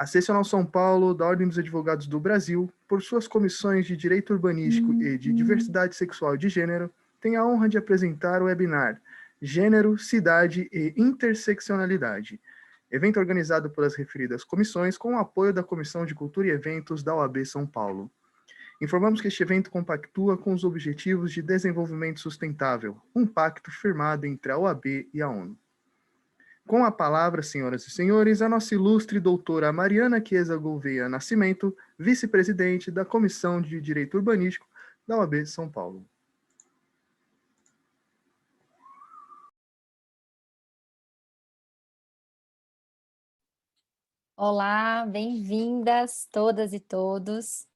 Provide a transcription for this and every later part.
A Seccional São Paulo da Ordem dos Advogados do Brasil, por suas comissões de Direito Urbanístico e de Diversidade Sexual e de Gênero, tem a honra de apresentar o webinar Gênero, Cidade e Interseccionalidade, evento organizado pelas referidas comissões com o apoio da Comissão de Cultura e Eventos da OAB São Paulo. Informamos que este evento compactua com os Objetivos de Desenvolvimento Sustentável, um pacto firmado entre a OAB e a ONU. Com a palavra, senhoras e senhores, a nossa ilustre doutora Mariana Chiesa Gouveia Nascimento, vice-presidente da Comissão de Direito Urbanístico da OAB São Paulo. Olá, bem-vindas todas e todos.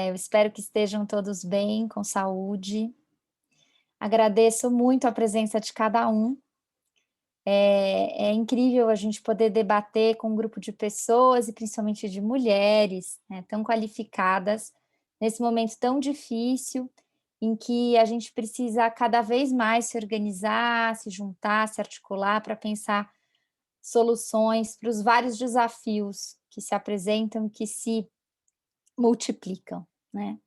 Eu espero que estejam todos bem, com saúde. Agradeço muito a presença de cada um. É incrível a gente poder debater com um grupo de pessoas, e principalmente de mulheres, né, tão qualificadas, nesse momento tão difícil, em que a gente precisa cada vez mais se organizar, se juntar, se articular para pensar soluções para os vários desafios que se apresentam, que se multiplicam, né?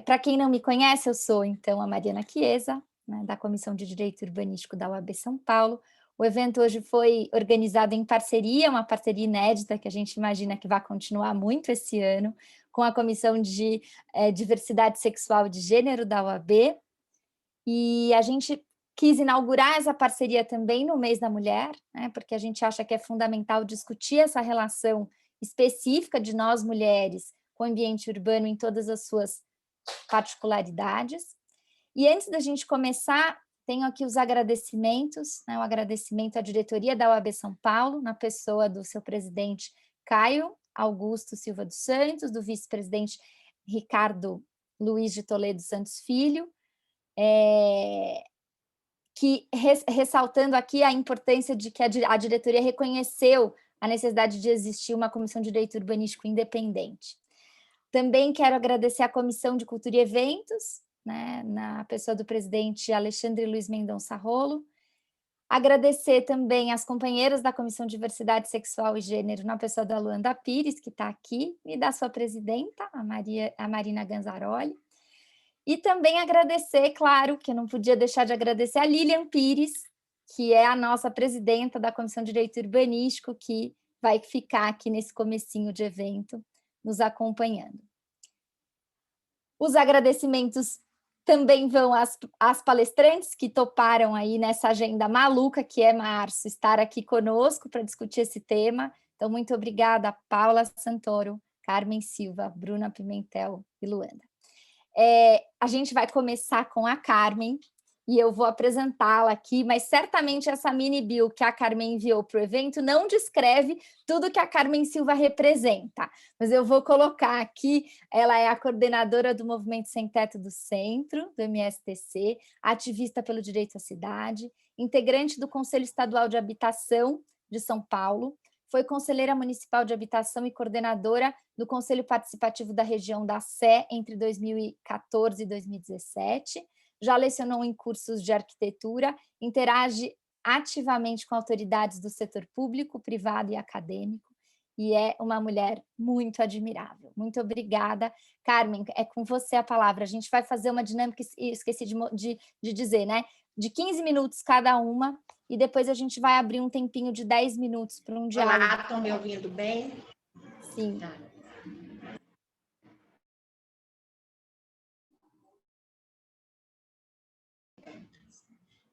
Para quem não me conhece, eu sou, então, a Mariana Chiesa, né, da Comissão de Direito Urbanístico da OAB São Paulo. O evento hoje foi organizado em parceria, uma parceria inédita, que a gente imagina que vai continuar muito esse ano, com a Comissão de Diversidade Sexual e de Gênero da OAB, e a gente quis inaugurar essa parceria também no Mês da Mulher, né, porque a gente acha que é fundamental discutir essa relação específica de nós mulheres com o ambiente urbano em todas as suas particularidades. E antes da gente começar, tenho aqui os agradecimentos, né, o agradecimento à diretoria da OAB São Paulo, na pessoa do seu presidente Caio Augusto Silva dos Santos, do vice-presidente Ricardo Luiz de Toledo Santos Filho, que ressaltando aqui a importância de que a diretoria reconheceu a necessidade de existir uma comissão de direito urbanístico independente. Também quero agradecer à Comissão de Cultura e Eventos, né, na pessoa do presidente Alexandre Luiz Mendonça Rolo. Agradecer também às companheiras da Comissão de Diversidade Sexual e Gênero, na pessoa da Luanda Pires, que está aqui, e da sua presidenta, a Marina Ganzaroli. E também agradecer, claro, que eu não podia deixar de agradecer a Lilian Pires, que é a nossa presidenta da Comissão de Direito Urbanístico, que vai ficar aqui nesse comecinho de evento, nos acompanhando. Os agradecimentos também vão às palestrantes que toparam aí nessa agenda maluca que é março, estar aqui conosco para discutir esse tema. Então, muito obrigada, Paula Santoro, Carmen Silva, Bruna Pimentel e Luanda. A gente vai começar com a Carmen, e eu vou apresentá-la aqui, mas certamente essa mini bio que a Carmen enviou para o evento não descreve tudo que a Carmen Silva representa, mas eu vou colocar aqui, ela é a coordenadora do Movimento Sem Teto do Centro, do MSTC, ativista pelo direito à cidade, integrante do Conselho Estadual de Habitação de São Paulo, foi conselheira municipal de habitação e coordenadora do Conselho Participativo da Região da Sé entre 2014 e 2017, já lecionou em cursos de arquitetura, interage ativamente com autoridades do setor público, privado e acadêmico, e é uma mulher muito admirável. Muito obrigada. Carmen, é com você a palavra. A gente vai fazer uma dinâmica, esqueci de dizer, né? De 15 minutos cada uma, e depois a gente vai abrir um tempinho de 10 minutos para um diálogo. Olá, estão me ouvindo bem? Sim. Tá.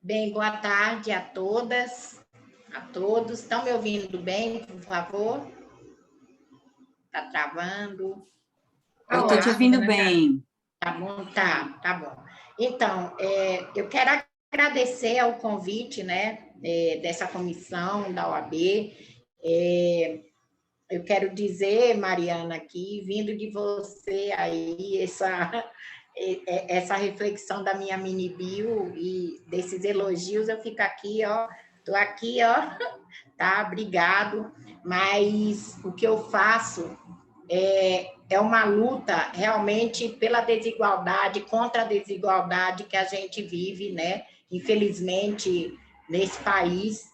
Bem, boa tarde a todas, a todos. Estão me ouvindo bem, por favor? Está travando? Eu estou te ouvindo bem. Tá bom, tá bom. Então, eu quero agradecer ao convite, né, dessa comissão da OAB. Eu quero dizer, Mariana, aqui, vindo de você aí, essa reflexão da minha mini bio e desses elogios, eu fico aqui, ó, estou aqui, ó, tá? Obrigado. Mas o que eu faço é uma luta realmente pela desigualdade, contra a desigualdade que a gente vive, né? Infelizmente, nesse país,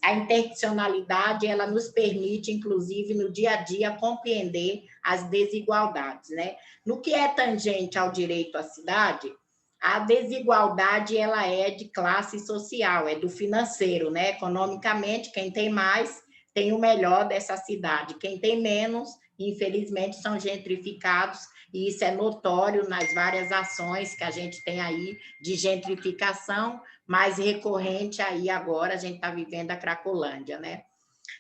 a interseccionalidade, ela nos permite, inclusive, no dia a dia, compreender as desigualdades, né? No que é tangente ao direito à cidade, a desigualdade, ela é de classe social, é do financeiro, né? Economicamente, quem tem mais tem o melhor dessa cidade, quem tem menos, infelizmente, são gentrificados, e isso é notório nas várias ações que a gente tem aí de gentrificação, mais recorrente aí agora, a gente está vivendo a Cracolândia, né?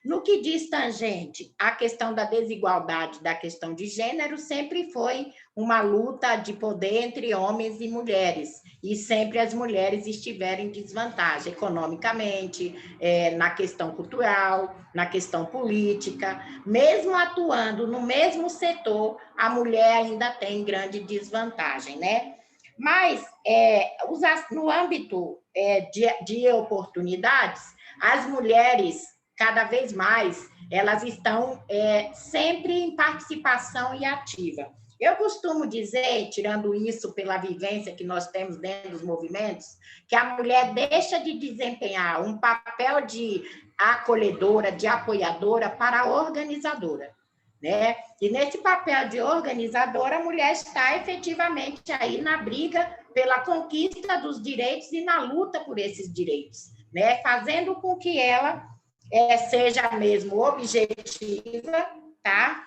No que diz tangente, a questão da desigualdade, da questão de gênero, sempre foi uma luta de poder entre homens e mulheres, e sempre as mulheres estiveram em desvantagem economicamente, na questão cultural, na questão política, mesmo atuando no mesmo setor, a mulher ainda tem grande desvantagem, né? Mas, no âmbito de oportunidades, as mulheres, cada vez mais, elas estão sempre em participação e ativa. Eu costumo dizer, tirando isso pela vivência que nós temos dentro dos movimentos, que a mulher deixa de desempenhar um papel de acolhedora, de apoiadora, para a organizadora, né? E nesse papel de organizadora, a mulher está efetivamente aí na briga pela conquista dos direitos e na luta por esses direitos, né? Fazendo com que ela seja mesmo objetiva, tá?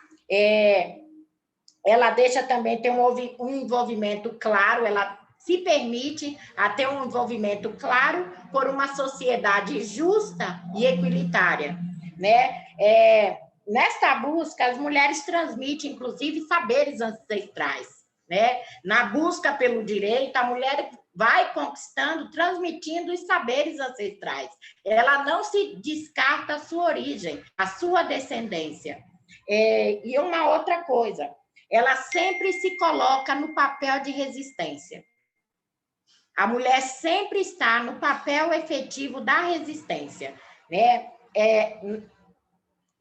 Ela deixa também ter um envolvimento claro, ela se permite a ter um envolvimento claro por uma sociedade justa e equilitária, né? Nesta busca, as mulheres transmitem, inclusive, saberes ancestrais, né? Na busca pelo direito, a mulher vai conquistando, transmitindo os saberes ancestrais. Ela não se descarta a sua origem, a sua descendência. E uma outra coisa, ela sempre se coloca no papel de resistência. A mulher sempre está no papel efetivo da resistência, né?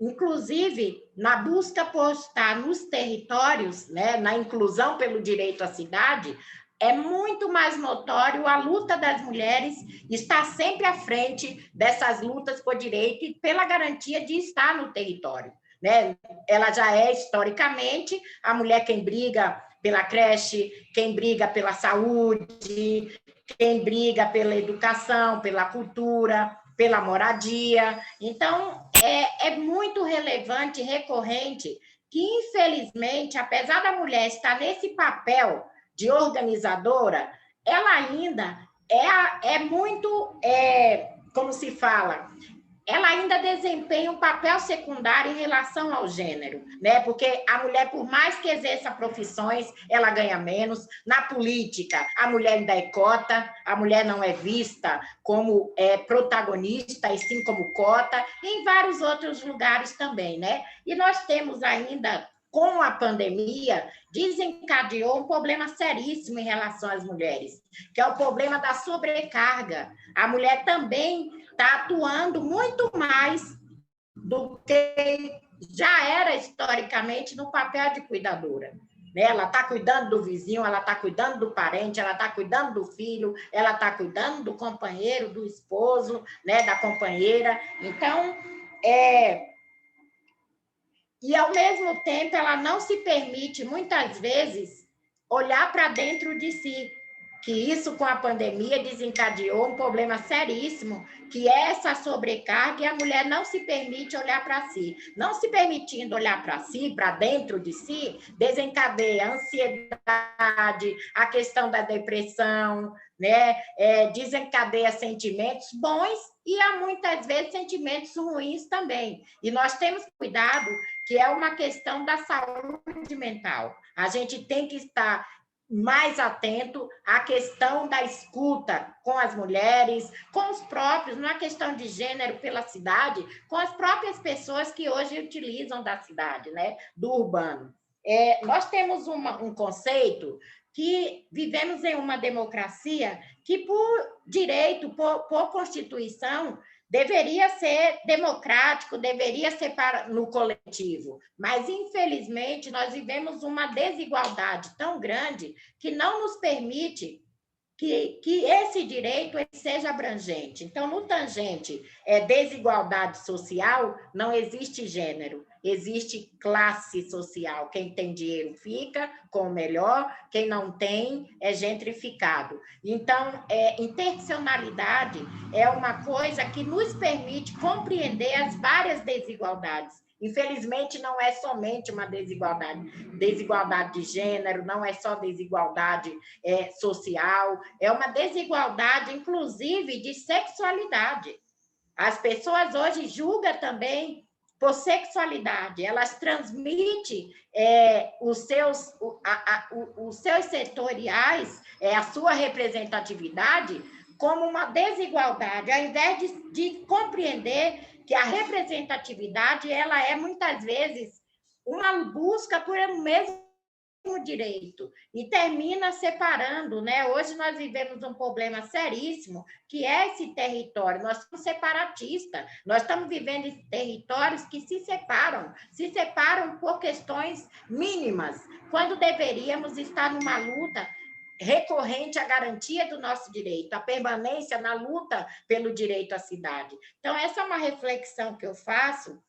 Inclusive, na busca por estar nos territórios, né, na inclusão pelo direito à cidade, é muito mais notório a luta das mulheres estar sempre à frente dessas lutas por direito e pela garantia de estar no território, né? Ela já é, historicamente, a mulher quem briga pela creche, quem briga pela saúde, quem briga pela educação, pela cultura, pela moradia. Então, é muito relevante, recorrente, que, infelizmente, apesar da mulher estar nesse papel de organizadora, ela ainda é muito, como se fala, ela ainda desempenha um papel secundário em relação ao gênero, né? Porque a mulher, por mais que exerça profissões, ela ganha menos. Na política, a mulher ainda é cota, a mulher não é vista como protagonista, e sim como cota, e em vários outros lugares também, né? E nós temos ainda, com a pandemia, desencadeou um problema seríssimo em relação às mulheres, que é o problema da sobrecarga. A mulher também está atuando muito mais do que já era historicamente no papel de cuidadora. Ela está cuidando do vizinho, ela está cuidando do parente, ela está cuidando do filho, ela está cuidando do companheiro, do esposo, né, da companheira. Então, e, ao mesmo tempo, ela não se permite, muitas vezes, olhar para dentro de si, que isso, com a pandemia, desencadeou um problema seríssimo, que é essa sobrecarga, e a mulher não se permite olhar para si. Não se permitindo olhar para si, para dentro de si, desencadeia a ansiedade, a questão da depressão, né? Desencadeia sentimentos bons e, há muitas vezes, sentimentos ruins também. E nós temos cuidado, que é uma questão da saúde mental. A gente tem que estar mais atento à questão da escuta com as mulheres, com os próprios, não é questão de gênero pela cidade, com as próprias pessoas que hoje utilizam da cidade, né, do urbano. Nós temos um conceito que vivemos em uma democracia que, por direito, por Constituição, deveria ser democrático, deveria ser no coletivo, mas, infelizmente, nós vivemos uma desigualdade tão grande que não nos permite que esse direito ele seja abrangente. Então, no tangente desigualdade social, não existe gênero, existe classe social. Quem tem dinheiro fica com o melhor, quem não tem é gentrificado. Então, interseccionalidade é uma coisa que nos permite compreender as várias desigualdades. Infelizmente, não é somente uma desigualdade de gênero, não é só desigualdade social, é uma desigualdade, inclusive, de sexualidade. As pessoas hoje julgam também por sexualidade, elas transmitem os seus setoriais, a sua representatividade, como uma desigualdade, ao invés de compreender que a representatividade ela é, muitas vezes, uma busca por um mesmo direito e termina separando, né? Hoje nós vivemos um problema seríssimo, que é esse território. Nós somos separatistas, nós estamos vivendo em territórios que se separam por questões mínimas, quando deveríamos estar numa luta recorrente à garantia do nosso direito, a permanência na luta pelo direito à cidade. Então, essa é uma reflexão que eu faço,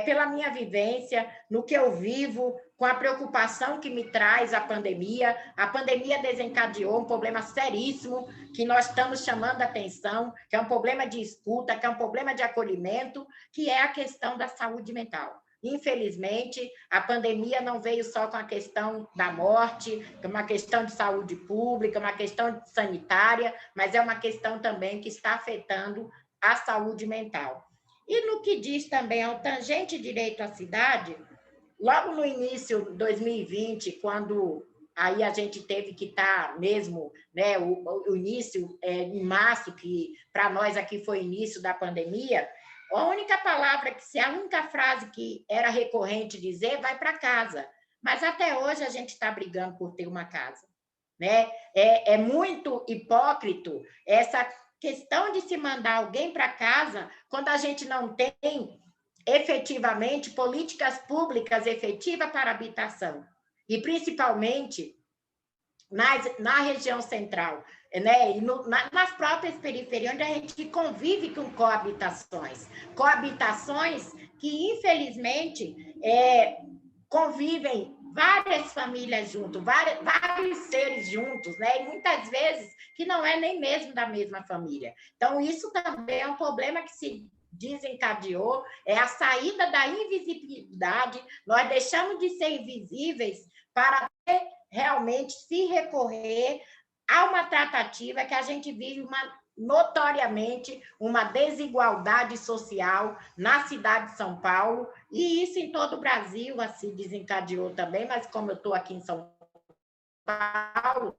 pela minha vivência, no que eu vivo, com a preocupação que me traz a pandemia. A pandemia desencadeou um problema seríssimo, que nós estamos chamando a atenção, que é um problema de escuta, que é um problema de acolhimento, que é a questão da saúde mental. Infelizmente, a pandemia não veio só com a questão da morte, é uma questão de saúde pública, uma questão sanitária, mas é uma questão também que está afetando a saúde mental. E no que diz também ao tangente direito à cidade, logo no início de 2020, quando aí a gente teve que estar mesmo, né, o início em março, que para nós aqui foi o início da pandemia, a única frase que era recorrente dizer, vai para casa. Mas até hoje a gente está brigando por ter uma casa, né? É muito hipócrita essa questão de se mandar alguém para casa quando a gente não tem efetivamente políticas públicas efetivas para habitação. E principalmente na região central, né? E nas próprias periferias, onde a gente convive com coabitações que, infelizmente, convivem várias famílias juntos, vários seres juntos, né? E muitas vezes que não é nem mesmo da mesma família. Então, isso também é um problema que se desencadeou, é a saída da invisibilidade. Nós deixamos de ser invisíveis para realmente se recorrer a uma tratativa que a gente vive notoriamente uma desigualdade social na cidade de São Paulo, e isso em todo o Brasil assim desencadeou também, mas como eu estou aqui em São Paulo,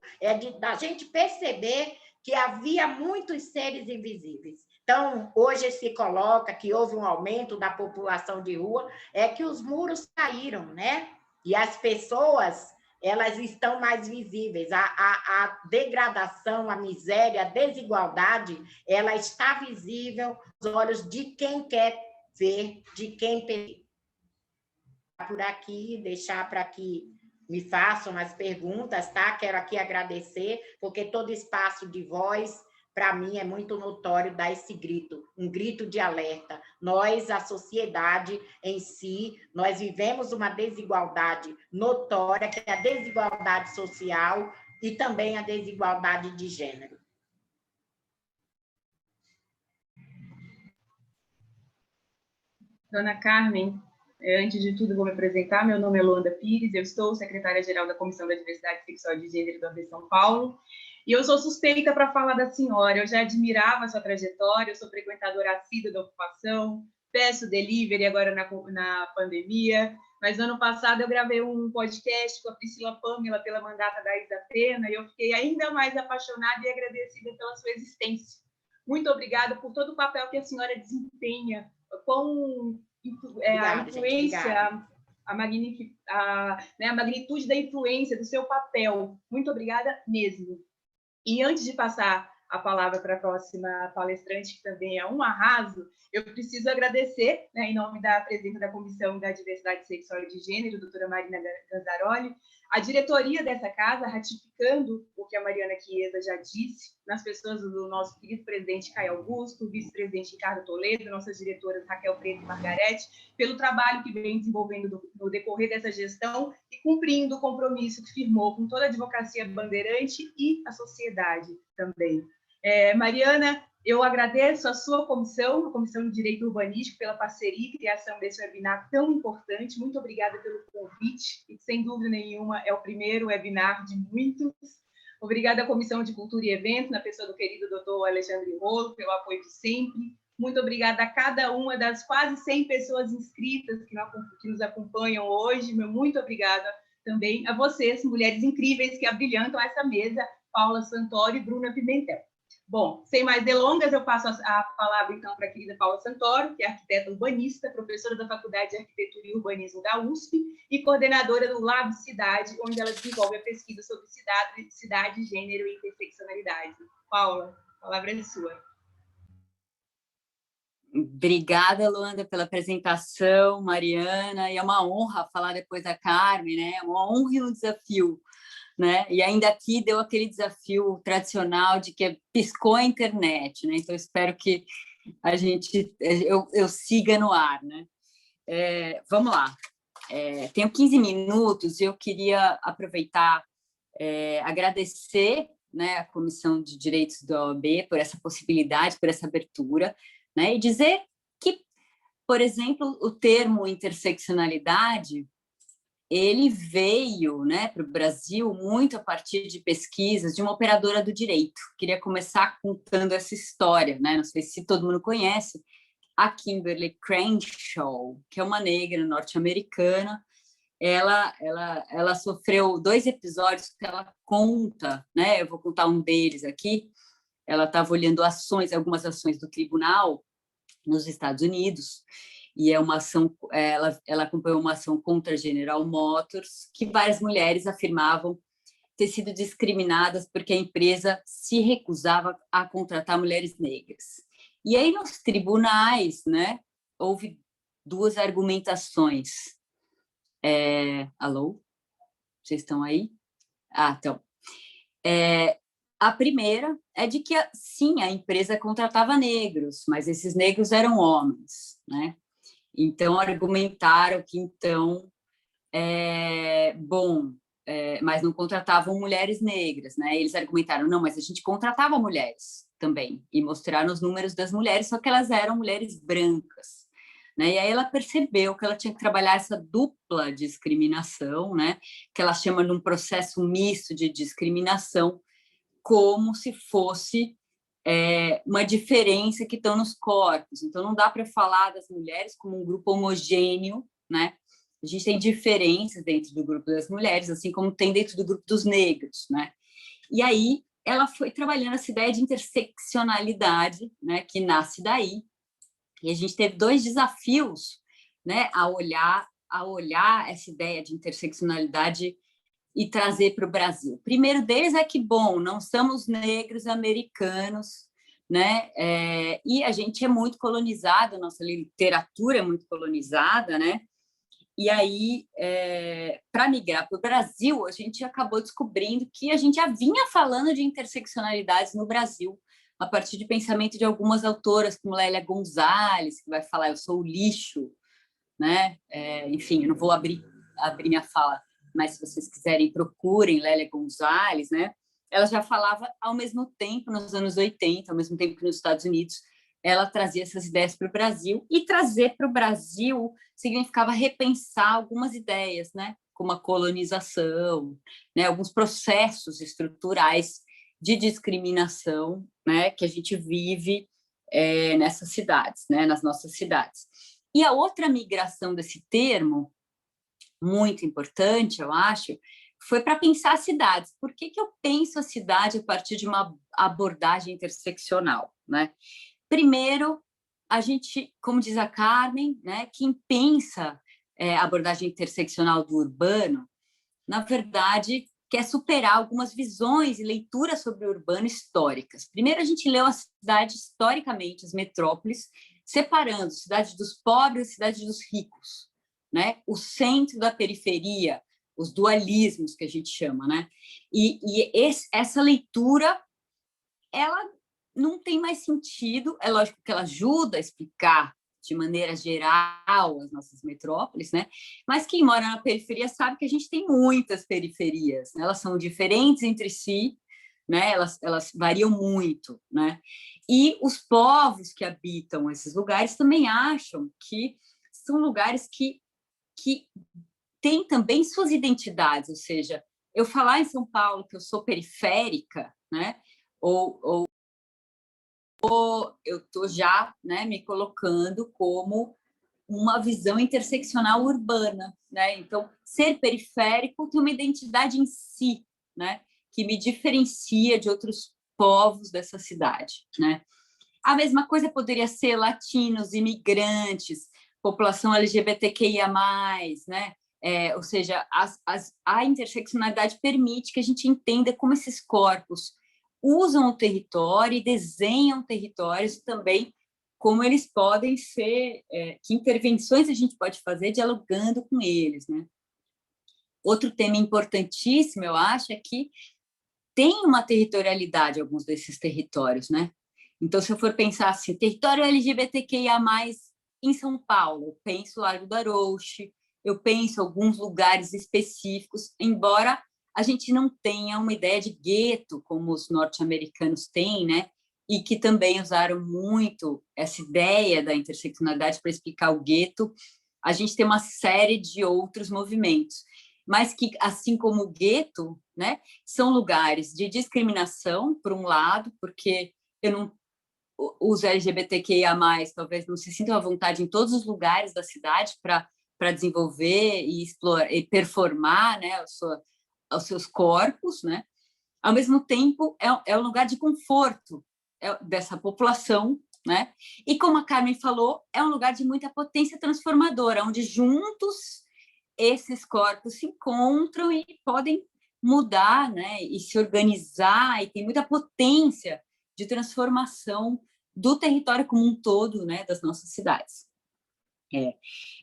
da gente perceber que havia muitos seres invisíveis. Então, hoje se coloca que houve um aumento da população de rua, que os muros caíram, né? E as pessoas elas estão mais visíveis. A degradação, a miséria, a desigualdade, ela está visível aos olhos de quem quer ver, de quem percebe. Por aqui, deixar para que me façam as perguntas, tá? Quero aqui agradecer, porque todo espaço de voz, para mim, é muito notório dar esse grito, um grito de alerta. Nós, a sociedade em si, nós vivemos uma desigualdade notória, que é a desigualdade social e também a desigualdade de gênero. Dona Carmen, antes de tudo, vou me apresentar. Meu nome é Luanda Pires, eu estou secretária-geral da Comissão da Diversidade Sexual e de Gênero do AB São Paulo, e eu sou suspeita para falar da senhora. Eu já admirava a sua trajetória, eu sou frequentadora assídua da ocupação, peço delivery agora na pandemia, mas ano passado eu gravei um podcast com a Priscila Pâmela pela mandata da Isa Pena, e eu fiquei ainda mais apaixonada e agradecida pela sua existência. Muito obrigada por todo o papel que a senhora desempenha, com a influência, a magnitude da influência do seu papel. Muito obrigada mesmo. E antes de passar a palavra para a próxima palestrante, que também é um arraso, eu preciso agradecer, né, em nome da presidenta da Comissão da Diversidade Sexual e de Gênero, doutora Marina Ganzaroli, A diretoria dessa casa, ratificando o que a Mariana Chiesa já disse, nas pessoas do nosso querido presidente Caio Augusto, vice-presidente Ricardo Toledo, nossas diretoras Raquel Preto e Margarete, pelo trabalho que vem desenvolvendo no decorrer dessa gestão e cumprindo o compromisso que firmou com toda a advocacia bandeirante e a sociedade também. Mariana, eu agradeço a sua comissão, a Comissão de Direito Urbanístico, pela parceria e criação desse webinar tão importante. Muito obrigada pelo convite, e sem dúvida nenhuma é o primeiro webinar de muitos. Obrigada à Comissão de Cultura e Eventos, na pessoa do querido doutor Alexandre Rolo, pelo apoio de sempre. Muito obrigada a cada uma das quase 100 pessoas inscritas que nos acompanham hoje. Muito obrigada também a vocês, mulheres incríveis que abrilhantam essa mesa, Paula Santoro e Bruna Pimentel. Bom, sem mais delongas, eu passo a palavra, então, para a querida Paula Santoro, que é arquiteta urbanista, professora da Faculdade de Arquitetura e Urbanismo da USP e coordenadora do Lab Cidade, onde ela desenvolve a pesquisa sobre cidade, gênero e interseccionalidade. Paula, a palavra é sua. Obrigada, Luanda, pela apresentação, Mariana, e é uma honra falar depois da Carmen, né? É uma honra e um desafio, né? E ainda aqui deu aquele desafio tradicional de que piscou a internet, né? Então, espero que eu siga no ar, né? Vamos lá. Tenho 15 minutos e eu queria aproveitar, agradecer, né, a Comissão de Direitos da OAB por essa possibilidade, por essa abertura, né? E dizer que, por exemplo, o termo interseccionalidade ele veio, né, para o Brasil muito a partir de pesquisas de uma operadora do direito. Queria começar contando essa história, né? Não sei se todo mundo conhece, a Kimberly Crenshaw, que é uma negra norte-americana. Ela sofreu 2 episódios que ela conta, né? Eu vou contar um deles aqui. Ela estava olhando algumas ações do tribunal nos Estados Unidos, e ela acompanhou uma ação contra a General Motors, que várias mulheres afirmavam ter sido discriminadas porque a empresa se recusava a contratar mulheres negras. E aí, nos tribunais, né, houve 2 argumentações. Alô? Vocês estão aí? Então. A primeira é de que, sim, a empresa contratava negros, mas esses negros eram homens, né? Então, argumentaram que, então, mas não contratavam mulheres negras, né? Eles argumentaram, não, mas a gente contratava mulheres também, e mostraram os números das mulheres, só que elas eram mulheres brancas, né? E aí ela percebeu que ela tinha que trabalhar essa dupla discriminação, né? Que ela chama de um processo misto de discriminação, como se fosse uma diferença que estão nos corpos. Então, não dá para falar das mulheres como um grupo homogêneo, né? A gente tem diferenças dentro do grupo das mulheres, assim como tem dentro do grupo dos negros, né? E aí, ela foi trabalhando essa ideia de interseccionalidade, né? Que nasce daí. E a gente teve 2 desafios, né? A olhar essa ideia de interseccionalidade e trazer para o Brasil. O primeiro deles é que, bom, não somos negros americanos, né? E a gente é muito colonizado, nossa literatura é muito colonizada, né? E aí, para migrar para o Brasil, a gente acabou descobrindo que a gente já vinha falando de interseccionalidades no Brasil, a partir de pensamento de algumas autoras, como Lélia Gonzalez, que vai falar eu sou o lixo, né? Enfim, eu não vou abrir minha fala, mas se vocês quiserem, procurem Lélia Gonzalez, né? Ela já falava ao mesmo tempo, nos anos 80, ao mesmo tempo que nos Estados Unidos, ela trazia essas ideias para o Brasil, e trazer para o Brasil significava repensar algumas ideias, né? Como a colonização, né? Alguns processos estruturais de discriminação, né? Que a gente vive nessas cidades, né? Nas nossas cidades. E a outra migração desse termo, muito importante, eu acho, foi para pensar as cidades. Por que eu penso a cidade a partir de uma abordagem interseccional, né? Primeiro, a gente, como diz a Carmen, né, quem pensa a abordagem interseccional do urbano, na verdade, quer superar algumas visões e leituras sobre o urbano históricas. Primeiro, a gente leu a cidade historicamente, as metrópoles, separando cidade dos pobres e cidade dos ricos, né? O centro da periferia, os dualismos que a gente chama, né? Essa leitura, ela não tem mais sentido, é lógico que ela ajuda a explicar de maneira geral as nossas metrópoles, né? Mas quem mora na periferia sabe que a gente tem muitas periferias, né? Elas são diferentes entre si, né? Elas variam muito, né? E os povos que habitam esses lugares também acham que são lugares que têm também suas identidades, ou seja, eu falar em São Paulo que eu sou periférica, né? Ou eu estou já, né, me colocando como uma visão interseccional urbana, né? Então, ser periférico tem uma identidade em si, né, que me diferencia de outros povos dessa cidade, né? A mesma coisa poderia ser latinos, imigrantes, população LGBTQIA+, né? Ou seja, a interseccionalidade permite que a gente entenda como esses corpos usam o território e desenham territórios também, como eles podem ser, que intervenções a gente pode fazer dialogando com eles, né? Outro tema importantíssimo, eu acho, é que tem uma territorialidade alguns desses territórios, né? Então, se eu for pensar assim, território LGBTQIA+, em São Paulo, eu penso Largo da Roche, eu penso alguns lugares específicos, embora a gente não tenha uma ideia de gueto, como os norte-americanos têm, né? E que também usaram muito essa ideia da interseccionalidade para explicar o gueto. A gente tem uma série de outros movimentos, mas que, assim como o gueto, né, são lugares de discriminação, por um lado, porque os LGBTQIA+, talvez não se sintam à vontade em todos os lugares da cidade para desenvolver e explorar e performar, né, aos seus corpos, né? Ao mesmo tempo, é um lugar de conforto dessa população, né? E como a Carmen falou, é um lugar de muita potência transformadora, onde juntos esses corpos se encontram e podem mudar, né? E se organizar, e tem muita potência de transformação do território como um todo, né? Das nossas cidades.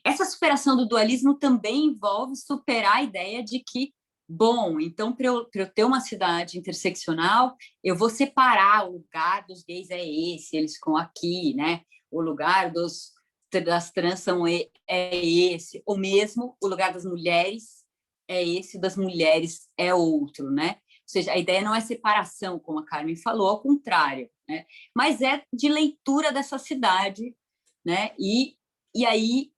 Essa superação do dualismo também envolve superar a ideia de que, bom, então, para eu ter uma cidade interseccional, eu vou separar o lugar dos gays é esse, eles ficam aqui, né? O lugar das trans é esse, ou mesmo o lugar das mulheres é esse, das mulheres é outro, né? Ou seja, a ideia não é separação, como a Carmen falou, ao contrário, né? Mas é de leitura dessa cidade, né? E aí,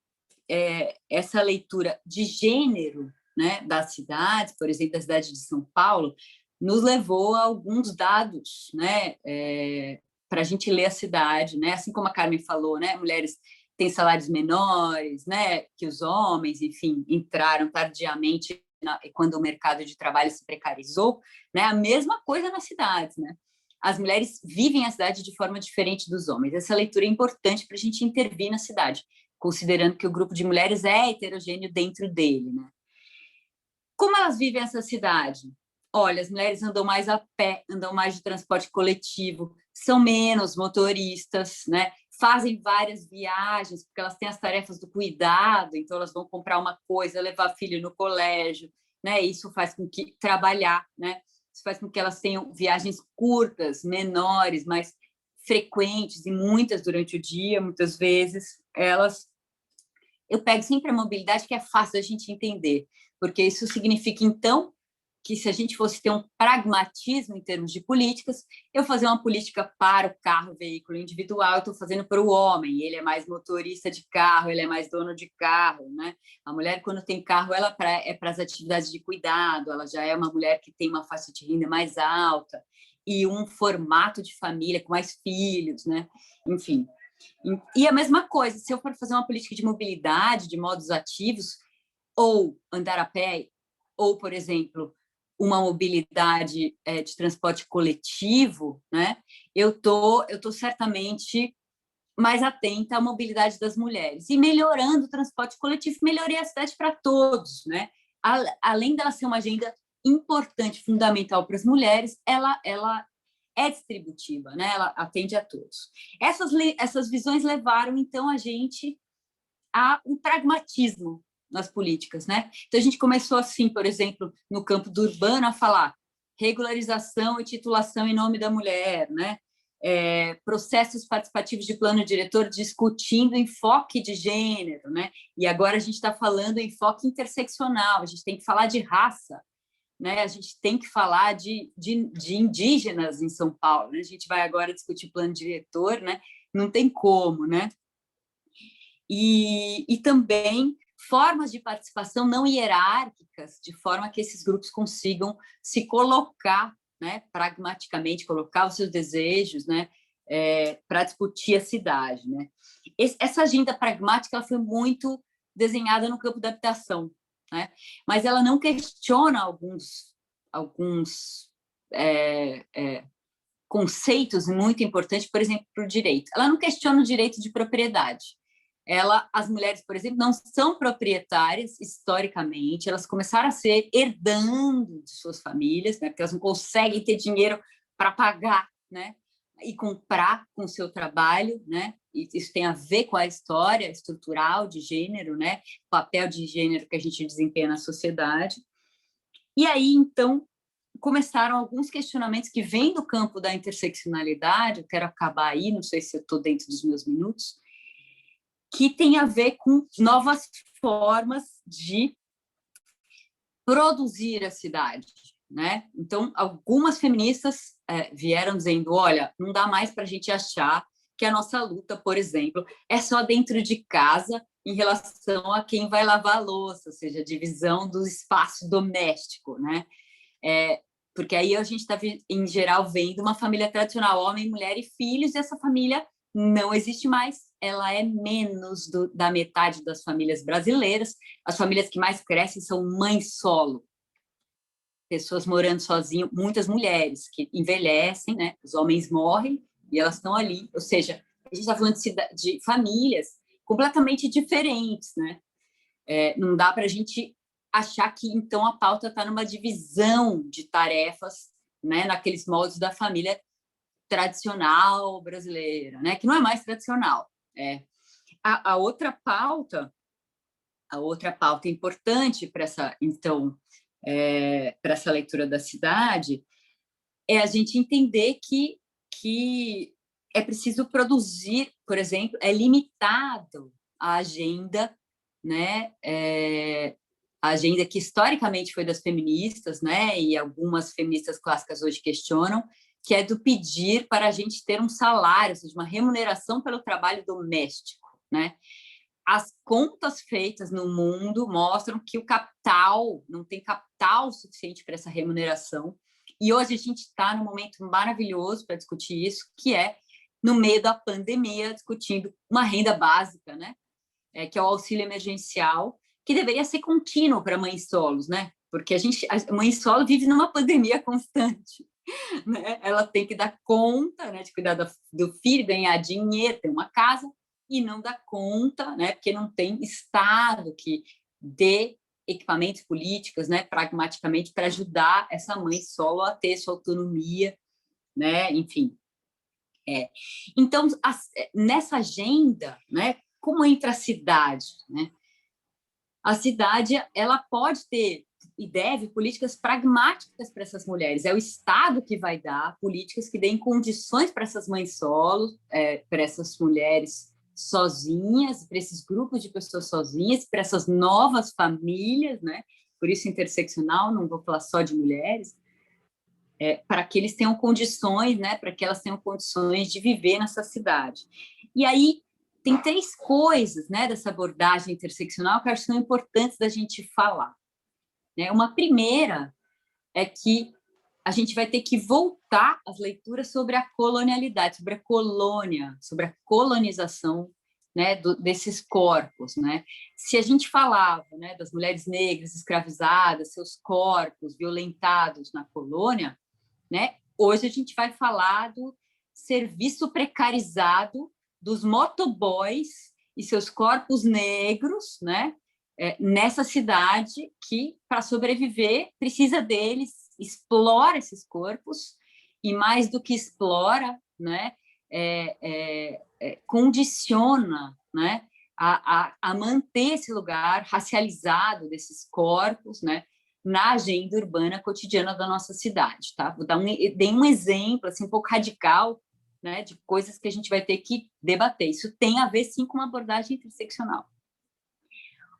essa leitura de gênero, né, das cidades, por exemplo, da cidade de São Paulo, nos levou a alguns dados, né, para a gente ler a cidade, né? Assim como a Carmen falou, né, mulheres têm salários menores, né, que os homens, enfim, entraram tardiamente quando o mercado de trabalho se precarizou, né? A mesma coisa nas cidades, né? As mulheres vivem a cidade de forma diferente dos homens. Essa leitura é importante para a gente intervir na cidade, considerando que o grupo de mulheres é heterogêneo dentro dele, né? Como elas vivem essa cidade? Olha, as mulheres andam mais a pé, andam mais de transporte coletivo, são menos motoristas, né? Fazem várias viagens, porque elas têm as tarefas do cuidado, então elas vão comprar uma coisa, levar filho no colégio, né? Isso faz com que trabalhar, né? Isso faz com que elas tenham viagens curtas, menores, mais frequentes e muitas durante o dia, muitas vezes. Eu pego sempre a mobilidade, que é fácil da gente entender, porque isso significa, então, que se a gente fosse ter um pragmatismo em termos de políticas, eu fazer uma política para o carro, veículo individual, eu estou fazendo para o homem, ele é mais motorista de carro, ele é mais dono de carro, né? A mulher, quando tem carro, ela é para as atividades de cuidado, ela já é uma mulher que tem uma faixa de renda mais alta e um formato de família com mais filhos, né? Enfim. E a mesma coisa, se eu for fazer uma política de mobilidade, de modos ativos, ou andar a pé, ou, por exemplo, uma mobilidade de transporte coletivo, né? Eu tô certamente mais atenta à mobilidade das mulheres. E melhorando o transporte coletivo, melhorei a cidade para todos, né? Além dela ser uma agenda importante, fundamental para as mulheres, ela é distributiva, né? Ela atende a todos. Essas visões levaram, então, a gente a um pragmatismo, nas políticas, né? Então, a gente começou assim, por exemplo, no campo do urbano, a falar regularização e titulação em nome da mulher, né? Processos participativos de plano diretor discutindo enfoque de gênero, né? E agora a gente está falando enfoque interseccional, a gente tem que falar de raça, né? A gente tem que falar de indígenas em São Paulo, né? A gente vai agora discutir plano diretor, né? Não tem como, né? E também formas de participação não hierárquicas, de forma que esses grupos consigam se colocar, né, pragmaticamente, colocar os seus desejos, né, para discutir a cidade, né? Essa agenda pragmática ela foi muito desenhada no campo da habitação, né? Mas ela não questiona alguns conceitos muito importantes, por exemplo, para o direito. Ela não questiona o direito de propriedade. As mulheres, por exemplo, não são proprietárias historicamente, elas começaram a ser herdando de suas famílias, né, porque elas não conseguem ter dinheiro para pagar, né, e comprar com o seu trabalho, né, e isso tem a ver com a história estrutural de gênero, né, o papel de gênero que a gente desempenha na sociedade. E aí, então, começaram alguns questionamentos que vêm do campo da interseccionalidade, eu quero acabar aí, não sei se eu estou dentro dos meus minutos, que tem a ver com novas formas de produzir a cidade, né? Então, algumas feministas vieram dizendo, olha, não dá mais para a gente achar que a nossa luta, por exemplo, é só dentro de casa em relação a quem vai lavar a louça, ou seja, a divisão do espaço doméstico, né? Porque aí a gente está, em geral, vendo uma família tradicional, homem, mulher e filhos, e essa família não existe mais, ela é menos da metade das famílias brasileiras. As famílias que mais crescem são mães solo, pessoas morando sozinhas, muitas mulheres que envelhecem, né? Os homens morrem e elas estão ali. Ou seja, a gente está falando de famílias completamente diferentes, né? Não dá para a gente achar que, então, a pauta está numa divisão de tarefas, né? Naqueles moldes da família tradicional brasileira, né? Que não é mais tradicional. A outra pauta importante para essa, então, para essa leitura da cidade é a gente entender que é preciso produzir, por exemplo, é limitado a agenda, né? A agenda que historicamente foi das feministas, né? E algumas feministas clássicas hoje questionam, que é do pedir para a gente ter um salário, ou seja, uma remuneração pelo trabalho doméstico, né? As contas feitas no mundo mostram que o capital, não tem capital suficiente para essa remuneração, e hoje a gente está num momento maravilhoso para discutir isso, que é no meio da pandemia, discutindo uma renda básica, né? Que é o auxílio emergencial, que deveria ser contínuo para mães solos, né? Porque a mãe solo vive numa pandemia constante. Né? Ela tem que dar conta, né, de cuidar do filho, ganhar dinheiro, ter uma casa, e não dá conta, né, porque não tem Estado que dê equipamentos políticos, né, pragmaticamente, para ajudar essa mãe solo a ter sua autonomia, né, enfim. Então, nessa agenda, né, como entra a cidade, né? A cidade ela pode ter e deve políticas pragmáticas para essas mulheres. É o Estado que vai dar políticas que deem condições para essas mães solos, para essas mulheres sozinhas, para esses grupos de pessoas sozinhas, para essas novas famílias, né? Por isso interseccional, não vou falar só de mulheres, para que eles tenham condições, né? Para que elas tenham condições de viver nessa cidade. E aí tem 3 coisas, né, dessa abordagem interseccional que eu acho que são importantes da gente falar. Uma primeira é que a gente vai ter que voltar às leituras sobre a colonialidade, sobre a colônia, sobre a colonização, né, desses corpos. Né? Se a gente falava, né, das mulheres negras escravizadas, seus corpos violentados na colônia, né, hoje a gente vai falar do serviço precarizado dos motoboys e seus corpos negros, né? Nessa cidade que, para sobreviver, precisa deles, explora esses corpos e, mais do que explora, né? Condiciona, né? a manter esse lugar racializado desses corpos, né, na agenda urbana cotidiana da nossa cidade, tá? Dei um exemplo assim, um pouco radical, né, de coisas que a gente vai ter que debater. Isso tem a ver, sim, com uma abordagem interseccional.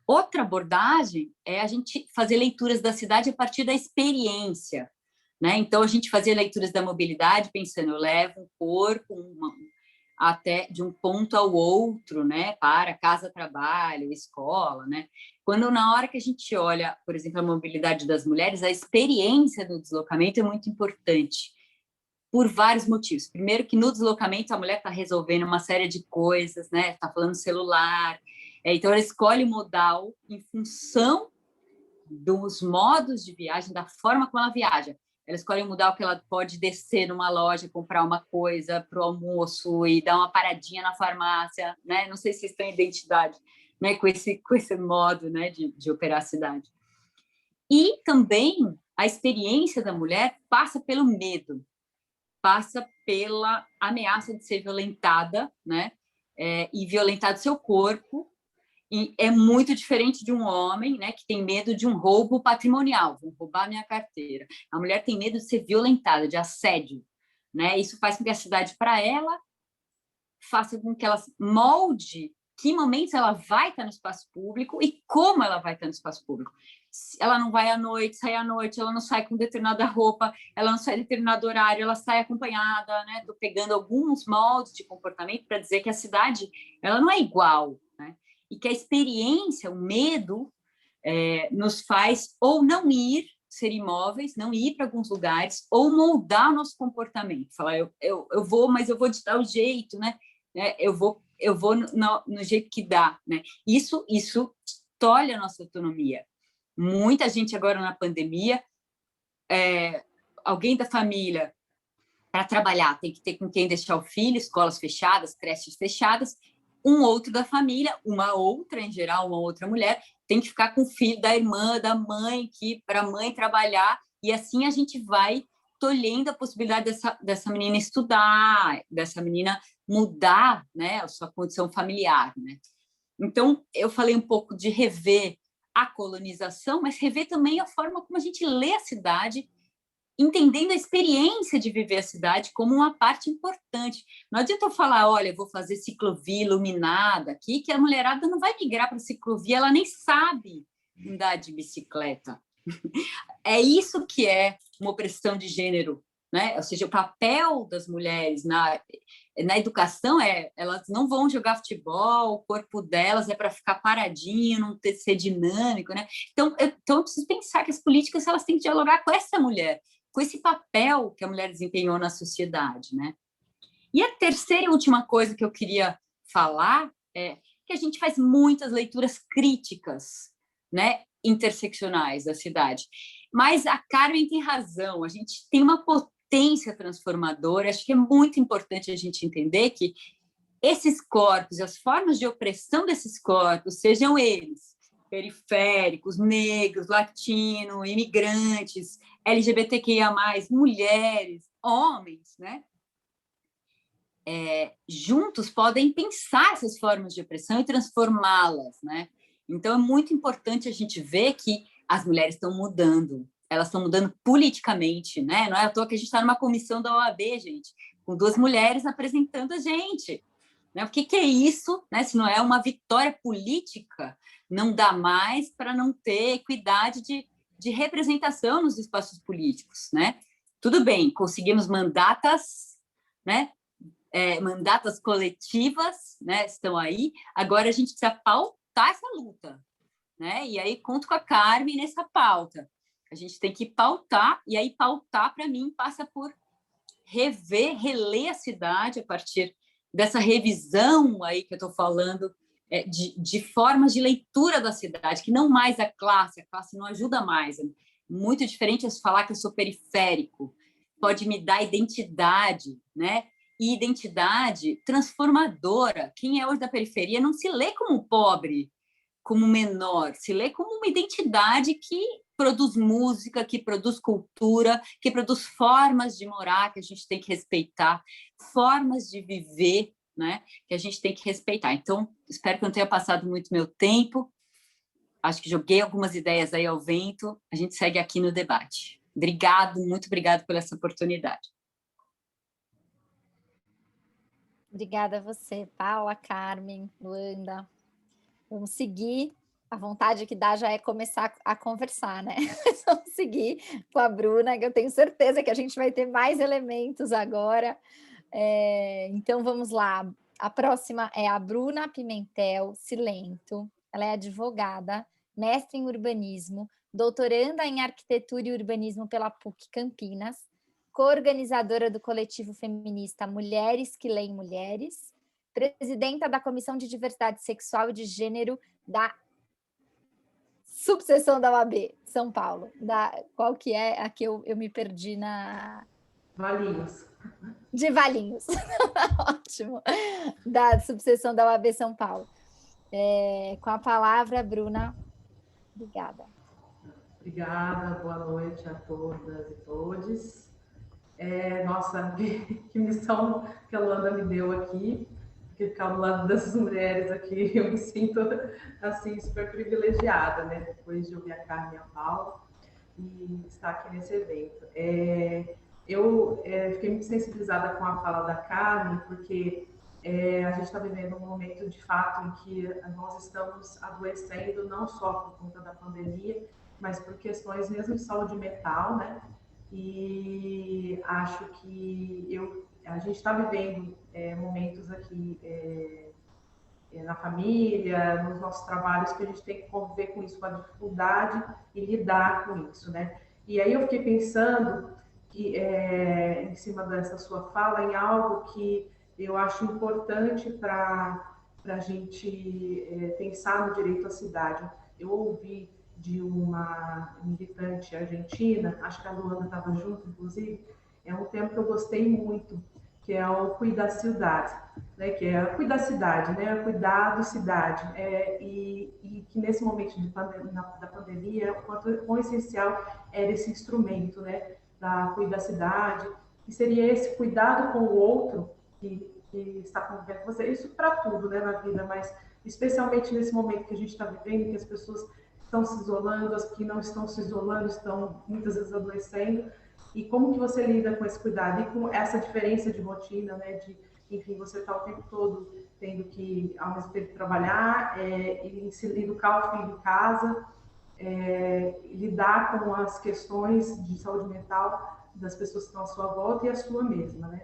Outra abordagem é a gente fazer leituras da cidade a partir da experiência, né? Então, a gente fazia leituras da mobilidade, pensando, eu levo um corpo até de um ponto ao outro, né? Para casa, trabalho, escola, né? Quando, na hora que a gente olha, por exemplo, a mobilidade das mulheres, a experiência do deslocamento é muito importante, por vários motivos. Primeiro, que no deslocamento a mulher está resolvendo uma série de coisas, né? Está falando celular. Então, ela escolhe o modal em função dos modos de viagem, da forma como ela viaja. Ela escolhe o modal que ela pode descer numa loja, comprar uma coisa para o almoço e dar uma paradinha na farmácia, né? Não sei se vocês têm identidade, né? com esse modo, né? de operar a cidade. E também a experiência da mulher passa pelo medo, passa pela ameaça de ser violentada, né? E violentar seu corpo. E é muito diferente de um homem, né, que tem medo de um roubo patrimonial, vão roubar minha carteira. A mulher tem medo de ser violentada, de assédio, né? Isso faz com que a cidade, para ela, faça com que ela molde que momentos ela vai estar no espaço público e como ela vai estar no espaço público. Ela não vai à noite, sai à noite, ela não sai com determinada roupa, ela não sai em determinado horário, ela sai acompanhada, né? Estou pegando alguns moldes de comportamento para dizer que a cidade ela não é igual, né? E que a experiência, o medo, nos faz ou não ir, ser imóveis, não ir para alguns lugares, ou moldar o nosso comportamento. Falar, eu vou, mas eu vou de tal jeito, né? Eu vou no jeito que dá, né? Isso tolhe a nossa autonomia. Muita gente agora na pandemia, alguém da família, para trabalhar, tem que ter com quem deixar o filho, escolas fechadas, creches fechadas, um outro da família, uma outra, em geral, uma outra mulher, tem que ficar com o filho da irmã, da mãe, para a mãe trabalhar, e assim a gente vai tolhendo a possibilidade dessa menina estudar, dessa menina mudar, né, a sua condição familiar, né? Então, eu falei um pouco de rever a colonização, mas rever também a forma como a gente lê a cidade, entendendo a experiência de viver a cidade como uma parte importante. Não adianta eu falar, olha, eu vou fazer ciclovia iluminada aqui, que a mulherada não vai migrar para ciclovia, ela nem sabe andar de bicicleta. É isso que é uma opressão de gênero, né? Ou seja, o papel das mulheres na educação elas não vão jogar futebol, o corpo delas é para ficar paradinho, não ser dinâmico, né? Então, eu preciso pensar que as políticas elas têm que dialogar com essa mulher, com esse papel que a mulher desempenhou na sociedade, né? E a terceira e última coisa que eu queria falar é que a gente faz muitas leituras críticas, né, interseccionais da cidade. Mas a Carmen tem razão, a gente tem uma potência transformadora, acho que é muito importante a gente entender que esses corpos, as formas de opressão desses corpos, sejam eles periféricos, negros, latinos, imigrantes, LGBTQIA+, mulheres, homens, né? Juntos podem pensar essas formas de opressão e transformá-las, né? Então, é muito importante a gente ver que as mulheres estão mudando, elas estão mudando politicamente, né? Não é à toa que a gente está numa comissão da OAB, gente, com 2 mulheres apresentando a gente. Né? O que é isso, né? Se não é uma vitória política, não dá mais para não ter equidade de representação nos espaços políticos, né? Tudo bem, conseguimos mandatas, né? Mandatas coletivas, né? Estão aí. Agora a gente precisa pautar essa luta, né? E aí conto com a Carmen nessa pauta. A gente tem que pautar, e aí pautar, para mim, passa por reler a cidade a partir dessa revisão aí que eu estou falando, de formas de leitura da cidade, que não mais a classe não ajuda mais. É muito diferente de falar que eu sou periférico, pode me dar identidade, né? E identidade transformadora. Quem é hoje da periferia não se lê como pobre, como menor, se lê como uma identidade que produz música, que produz cultura, que produz formas de morar que a gente tem que respeitar, formas de viver, né, que a gente tem que respeitar. Então, espero que eu não tenha passado muito meu tempo. Acho que joguei algumas ideias aí ao vento. A gente segue aqui no debate. Obrigado, muito obrigado por essa oportunidade. Obrigada a você, Paula, Carmen, Luanda. Vamos seguir. A vontade que dá já é começar a conversar, né? Vamos seguir com a Bruna, que eu tenho certeza que a gente vai ter mais elementos agora. Então, vamos lá. A próxima é a Bruna Pimentel Cilento. Ela é advogada, mestre em urbanismo, doutoranda em arquitetura e urbanismo pela PUC Campinas, coorganizadora do coletivo feminista Mulheres que Leem Mulheres, presidenta da Comissão de Diversidade Sexual e de Gênero da subseção da UAB, São Paulo. Qual que é a que eu me perdi na... Valinhos. De Valinhos. Ótimo. Da subseção da UAB São Paulo. Com a palavra, Bruna. Obrigada. Obrigada, boa noite a todas e todos. Nossa, que missão que a Luanda me deu aqui, porque ficar do lado dessas mulheres aqui, eu me sinto assim super privilegiada, né? Depois de ouvir a Carmen e a Paula e estar aqui nesse evento. Eu fiquei muito sensibilizada com a fala da Carmen, porque a gente está vivendo um momento de fato em que nós estamos adoecendo não só por conta da pandemia, mas por questões mesmo de saúde mental, né? E acho que a gente está vivendo momentos aqui na família, nos nossos trabalhos, que a gente tem que conviver com isso, com a dificuldade e lidar com isso, né? E aí eu fiquei pensando que, em cima dessa sua fala, em algo que eu acho importante para a gente pensar no direito à cidade. Eu ouvi de uma militante argentina, acho que a Luana estava junto, inclusive, é um tema que eu gostei muito, que é o cuidar cidade, né? Que é cuidar cidade, né? Cuidar da cidade, e que nesse momento da pandemia, o quão essencial era esse instrumento, né? Da cuidar cidade, que seria esse cuidado com o outro que está convivendo com você, isso para tudo, né, na vida, mas especialmente nesse momento que a gente está vivendo, que as pessoas estão se isolando, as que não estão se isolando estão muitas vezes adoecendo, e como que você lida com esse cuidado e com essa diferença de rotina, né, de, enfim, você está o tempo todo tendo que, ao mesmo tempo, trabalhar e se educar o filho em casa, lidar com as questões de saúde mental das pessoas que estão à sua volta e a sua mesma, né?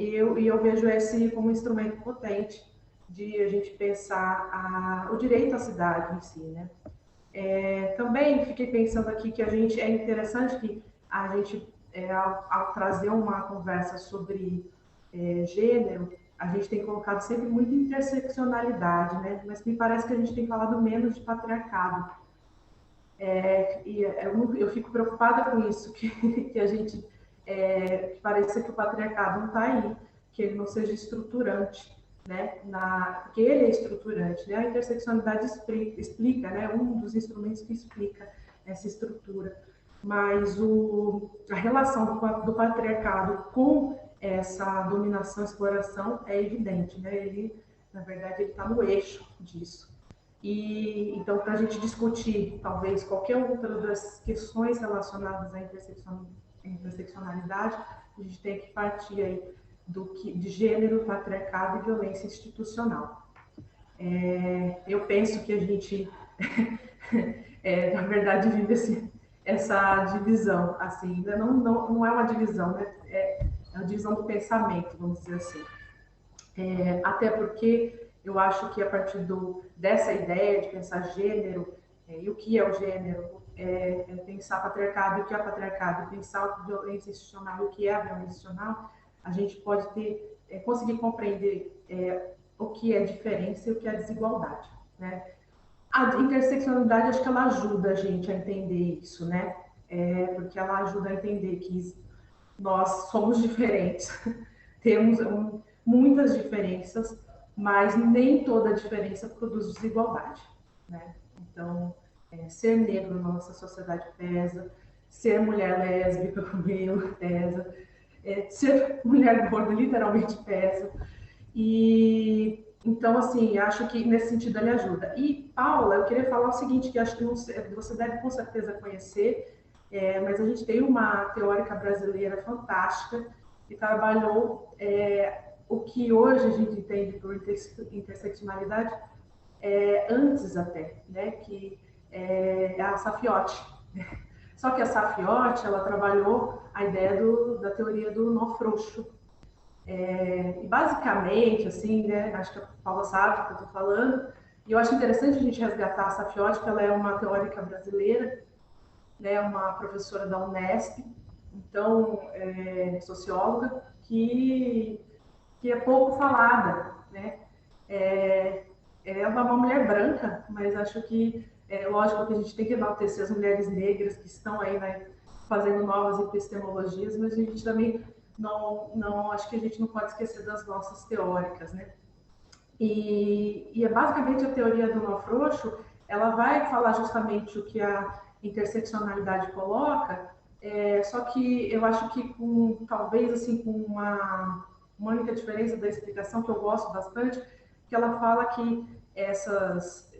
Eu vejo esse como um instrumento potente de a gente pensar o direito à cidade em si, né? Também fiquei pensando aqui que é interessante que a gente, ao trazer uma conversa sobre gênero, a gente tem colocado sempre muita interseccionalidade, né? Mas me parece que a gente tem falado menos de patriarcado. Eu fico preocupada com isso, que a gente parece que o patriarcado não está aí, que ele não seja estruturante, né? Porque ele é estruturante, né? A interseccionalidade explica, né? Um dos instrumentos que explica essa estrutura, mas a relação do patriarcado com essa dominação, exploração é evidente, né? Ele, na verdade, ele está no eixo disso. E então, para a gente discutir talvez qualquer outra das questões relacionadas à interseccionalidade, a gente tem que partir aí de gênero, patriarcado e violência institucional. Eu penso que a gente, na verdade, vive essa divisão, assim, não é uma divisão, né? É a divisão do pensamento, vamos dizer assim. Até porque eu acho que a partir dessa ideia de pensar gênero, e o que é o gênero, pensar patriarcado e o que é patriarcado, pensar a violência institucional e o que é a violência institucional, a gente pode conseguir compreender o que é diferença e o que é desigualdade, né? A interseccionalidade, acho que ela ajuda a gente a entender isso, né? Porque ela ajuda a entender que nós somos diferentes, temos muitas diferenças, mas nem toda diferença produz desigualdade, né? Então, ser negro na nossa sociedade pesa, ser mulher lésbica como eu pesa, ser mulher gorda literalmente pesa. E então, assim, acho que nesse sentido ele ajuda. E, Paula, eu queria falar o seguinte, que acho que você deve com certeza conhecer, mas a gente tem uma teórica brasileira fantástica que trabalhou o que hoje a gente entende por interseccionalidade antes até, né, que é a Safiotti. Só que a Safiotti, ela trabalhou a ideia da teoria do nó frouxo. E basicamente, assim, né, acho que a Paula sabe o que eu estou falando, e eu acho interessante a gente resgatar a Safiotti, que ela é uma teórica brasileira, né, uma professora da Unesp, então, socióloga, que é pouco falada, né? Ela é uma mulher branca, mas acho que lógico que a gente tem que enaltecer as mulheres negras que estão aí, né, fazendo novas epistemologias, mas a gente também não acho que a gente não pode esquecer das nossas teóricas, né? E é basicamente a teoria do nó frouxo, ela vai falar justamente o que a interseccionalidade coloca, só que eu acho que talvez assim com uma única diferença da explicação que eu gosto bastante, que ela fala que essas,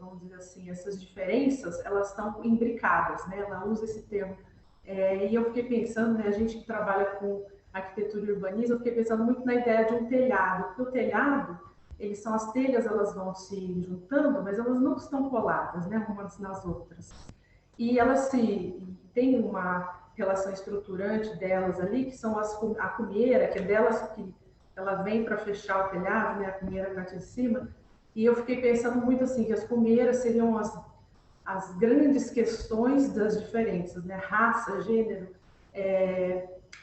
vamos dizer assim, essas diferenças, elas estão imbricadas, né? Ela usa esse termo. E eu fiquei pensando, né, a gente que trabalha com arquitetura e urbanismo, eu fiquei pensando muito na ideia de um telhado, porque o telhado, as telhas, elas vão se juntando, mas elas não estão coladas, né, umas nas outras. E elas têm uma relação estruturante delas ali, que são a cumeira, que é delas que ela vem para fechar o telhado, né, a cumeira parte de cima. E eu fiquei pensando muito assim, que as cumeiras seriam as grandes questões das diferenças, né? Raça, gênero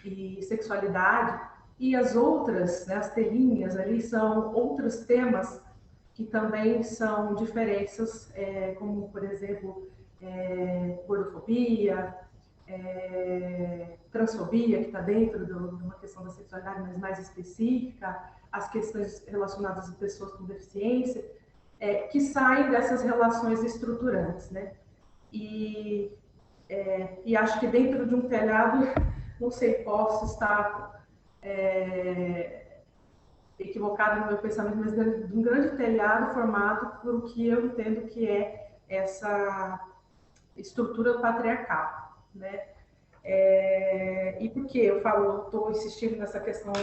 e sexualidade, e as outras, né, as telinhas ali, são outros temas que também são diferenças, como, por exemplo, gordofobia, transfobia, que está dentro de uma questão da sexualidade, mas mais específica, as questões relacionadas a pessoas com deficiência, que saem dessas relações estruturantes, né? E acho que dentro de um telhado, não sei, posso estar equivocado no meu pensamento, mas dentro de um grande telhado formado por o que eu entendo que é essa estrutura patriarcal, né? E por que eu estou insistindo nessa questão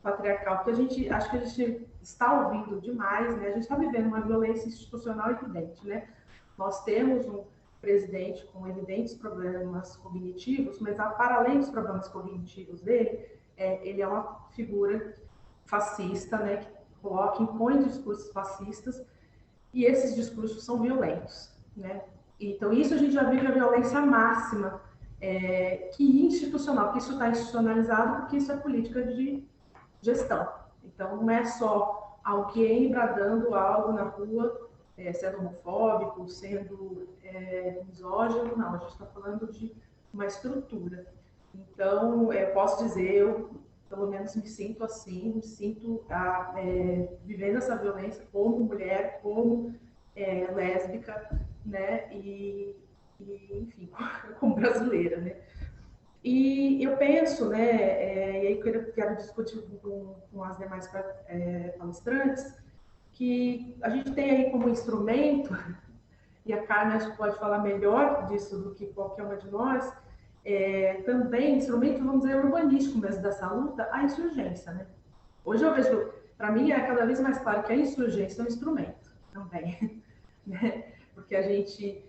patriarcal? Porque acho que a gente está ouvindo demais, né? A gente está vivendo uma violência institucional evidente, né? Nós temos um presidente com evidentes problemas cognitivos, mas para além dos problemas cognitivos dele, ele é uma figura fascista, né? Que impõe discursos fascistas, e esses discursos são violentos, né? Então, isso a gente já vive a violência máxima, que institucional, que isso está institucionalizado porque isso é política de gestão. Então, não é só alguém bradando algo na rua, sendo homofóbico, sendo misógino, não, a gente está falando de uma estrutura. Então, eu posso dizer, eu pelo menos me sinto assim, vivendo essa violência como mulher, como lésbica, né, e enfim, como brasileira, né. E eu penso, né, e aí quero discutir com as demais palestrantes, que a gente tem aí como instrumento, e a Carmen acho que pode falar melhor disso do que qualquer uma de nós, também instrumento, vamos dizer, urbanístico mesmo dessa luta, a insurgência, né. Hoje eu vejo, para mim é cada vez mais claro que a insurgência é um instrumento também, né, porque a gente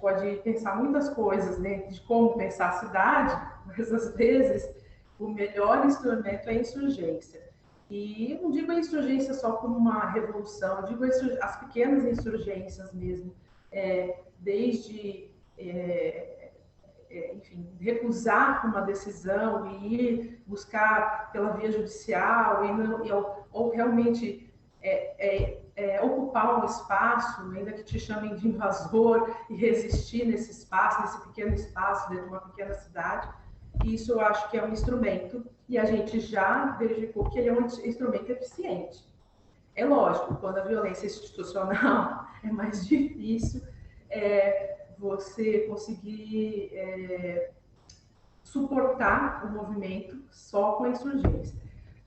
pode pensar muitas coisas, né, de como pensar a cidade, mas às vezes o melhor instrumento é a insurgência. E eu não digo a insurgência só como uma revolução, eu digo as pequenas insurgências mesmo, desde, enfim, recusar uma decisão e ir buscar pela via judicial, ou realmente ocupar um espaço, ainda que te chamem de invasor, e resistir nesse espaço, nesse pequeno espaço dentro de uma pequena cidade. Isso eu acho que é um instrumento, e a gente já verificou que ele é um instrumento eficiente. É lógico, quando a violência institucional é mais difícil você conseguir suportar o movimento só com a insurgência.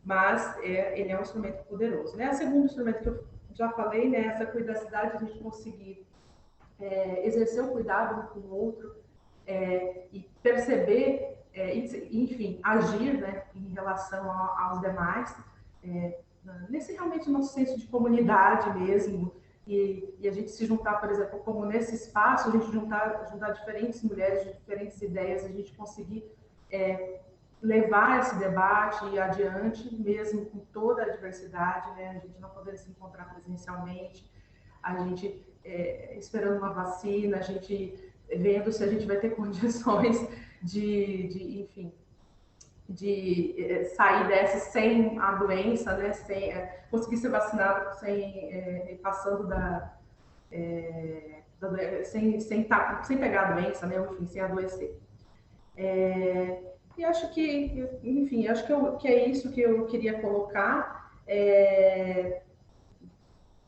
mas ele é um instrumento poderoso, né? O segundo instrumento que eu já falei, né, essa cuidadosidade, a gente conseguir exercer o cuidado um com o outro e perceber, enfim, agir, né, em relação aos demais, nesse realmente nosso senso de comunidade mesmo, e a gente se juntar, por exemplo, como nesse espaço, a gente juntar diferentes mulheres de diferentes ideias, a gente conseguir levar esse debate adiante, mesmo com toda a diversidade, né? A gente não poder se encontrar presencialmente, a gente esperando uma vacina, a gente vendo se a gente vai ter condições enfim, de sair dessa sem a doença, né? Sem conseguir ser vacinado sem passando sem pegar a doença, né? Enfim, sem adoecer. E acho que, enfim, acho que é isso que eu queria colocar.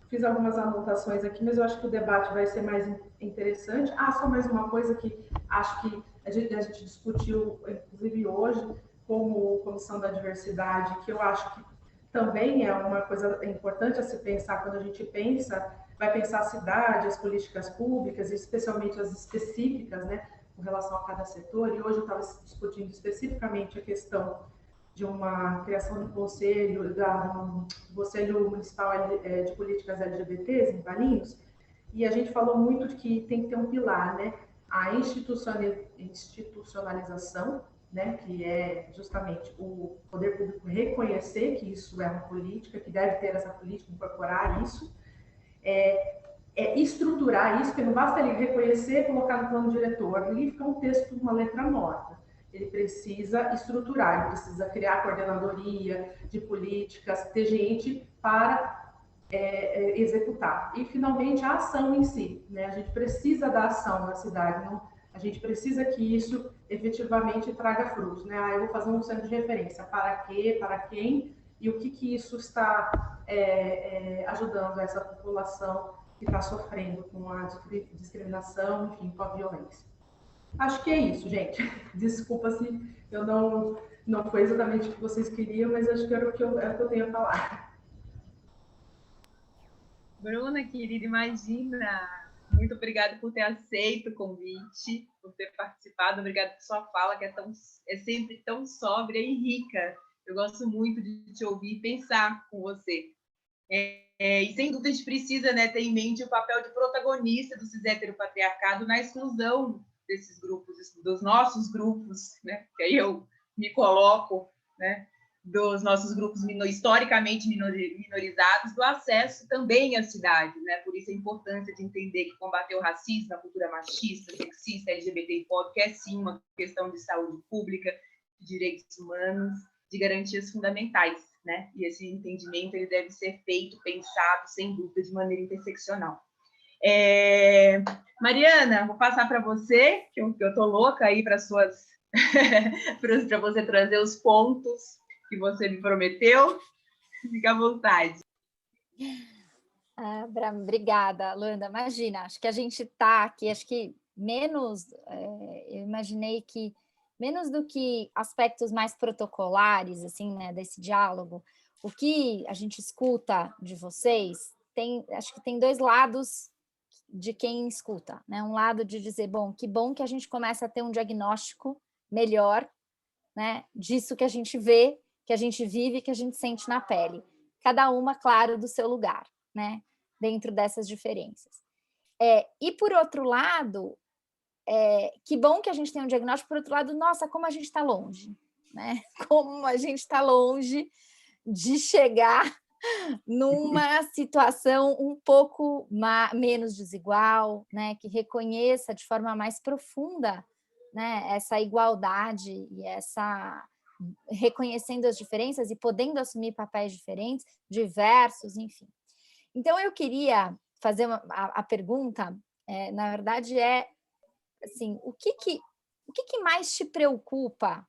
Fiz algumas anotações aqui, mas eu acho que o debate vai ser mais interessante. Só mais uma coisa que acho que a gente discutiu, inclusive hoje, como Comissão da Diversidade, que eu acho que também é uma coisa importante a se pensar quando a gente vai pensar a cidade, as políticas públicas, especialmente as específicas, né, com relação a cada setor. E hoje eu estava discutindo especificamente a questão de uma criação do Conselho Municipal de Políticas LGBTs em Valinhos, e a gente falou muito de que tem que ter um pilar, né? A institucionalização, né? Que é justamente o poder público reconhecer que isso é uma política, que deve ter essa política, incorporar isso, estruturar isso, porque não basta ele reconhecer e colocar no plano diretor, ali fica um texto, uma letra morta. Ele precisa estruturar, ele precisa criar coordenadoria de políticas, ter gente para executar. E, finalmente, a ação em si, né? A gente precisa da ação na cidade, não? A gente precisa que isso efetivamente traga frutos, né? Eu vou fazer um centro de referência, para quê, para quem, e o que isso está ajudando essa população que está sofrendo com a discriminação, enfim, com a violência. Acho que é isso, gente. Desculpa se eu não foi exatamente o que vocês queriam, mas acho que era o que eu tenho a falar. Bruna, querida, imagina. Muito obrigada por ter aceito o convite, por ter participado. Obrigada por sua fala, que é sempre tão sóbria e rica. Eu gosto muito de te ouvir e pensar com você. E sem dúvida a gente precisa, né, ter em mente o papel de protagonista do cis-heteropatriarcado na exclusão desses grupos, dos nossos grupos, né, que aí eu me coloco, né, dos nossos grupos historicamente minorizados, do acesso também à cidade, né? Por isso a importância de entender que combater o racismo, a cultura machista, sexista, LGBT e pobre, é sim uma questão de saúde pública, de direitos humanos, de garantias fundamentais, né? E esse entendimento ele deve ser feito, pensado, sem dúvida, de maneira interseccional. Mariana, vou passar para você, que eu estou louca aí para você trazer os pontos que você me prometeu. Fica à vontade. Obrigada, Luanda. Imagina, acho que a gente está aqui, acho que eu imaginei que menos do que aspectos mais protocolares, assim, né, desse diálogo, o que a gente escuta de vocês, acho que tem dois lados de quem escuta, né? Um lado de dizer, que bom que a gente começa a ter um diagnóstico melhor, né, disso que a gente vê, que a gente vive, que a gente sente na pele. Cada uma, claro, do seu lugar, né, dentro dessas diferenças. E, por outro lado, que bom que a gente tem um diagnóstico, por outro lado, nossa, como a gente está longe, né? Como a gente está longe de chegar numa situação um pouco menos desigual, né, que reconheça de forma mais profunda, né, essa igualdade e reconhecendo as diferenças e podendo assumir papéis diferentes, diversos, enfim. Então, eu queria fazer a pergunta, na verdade, assim, o que mais te preocupa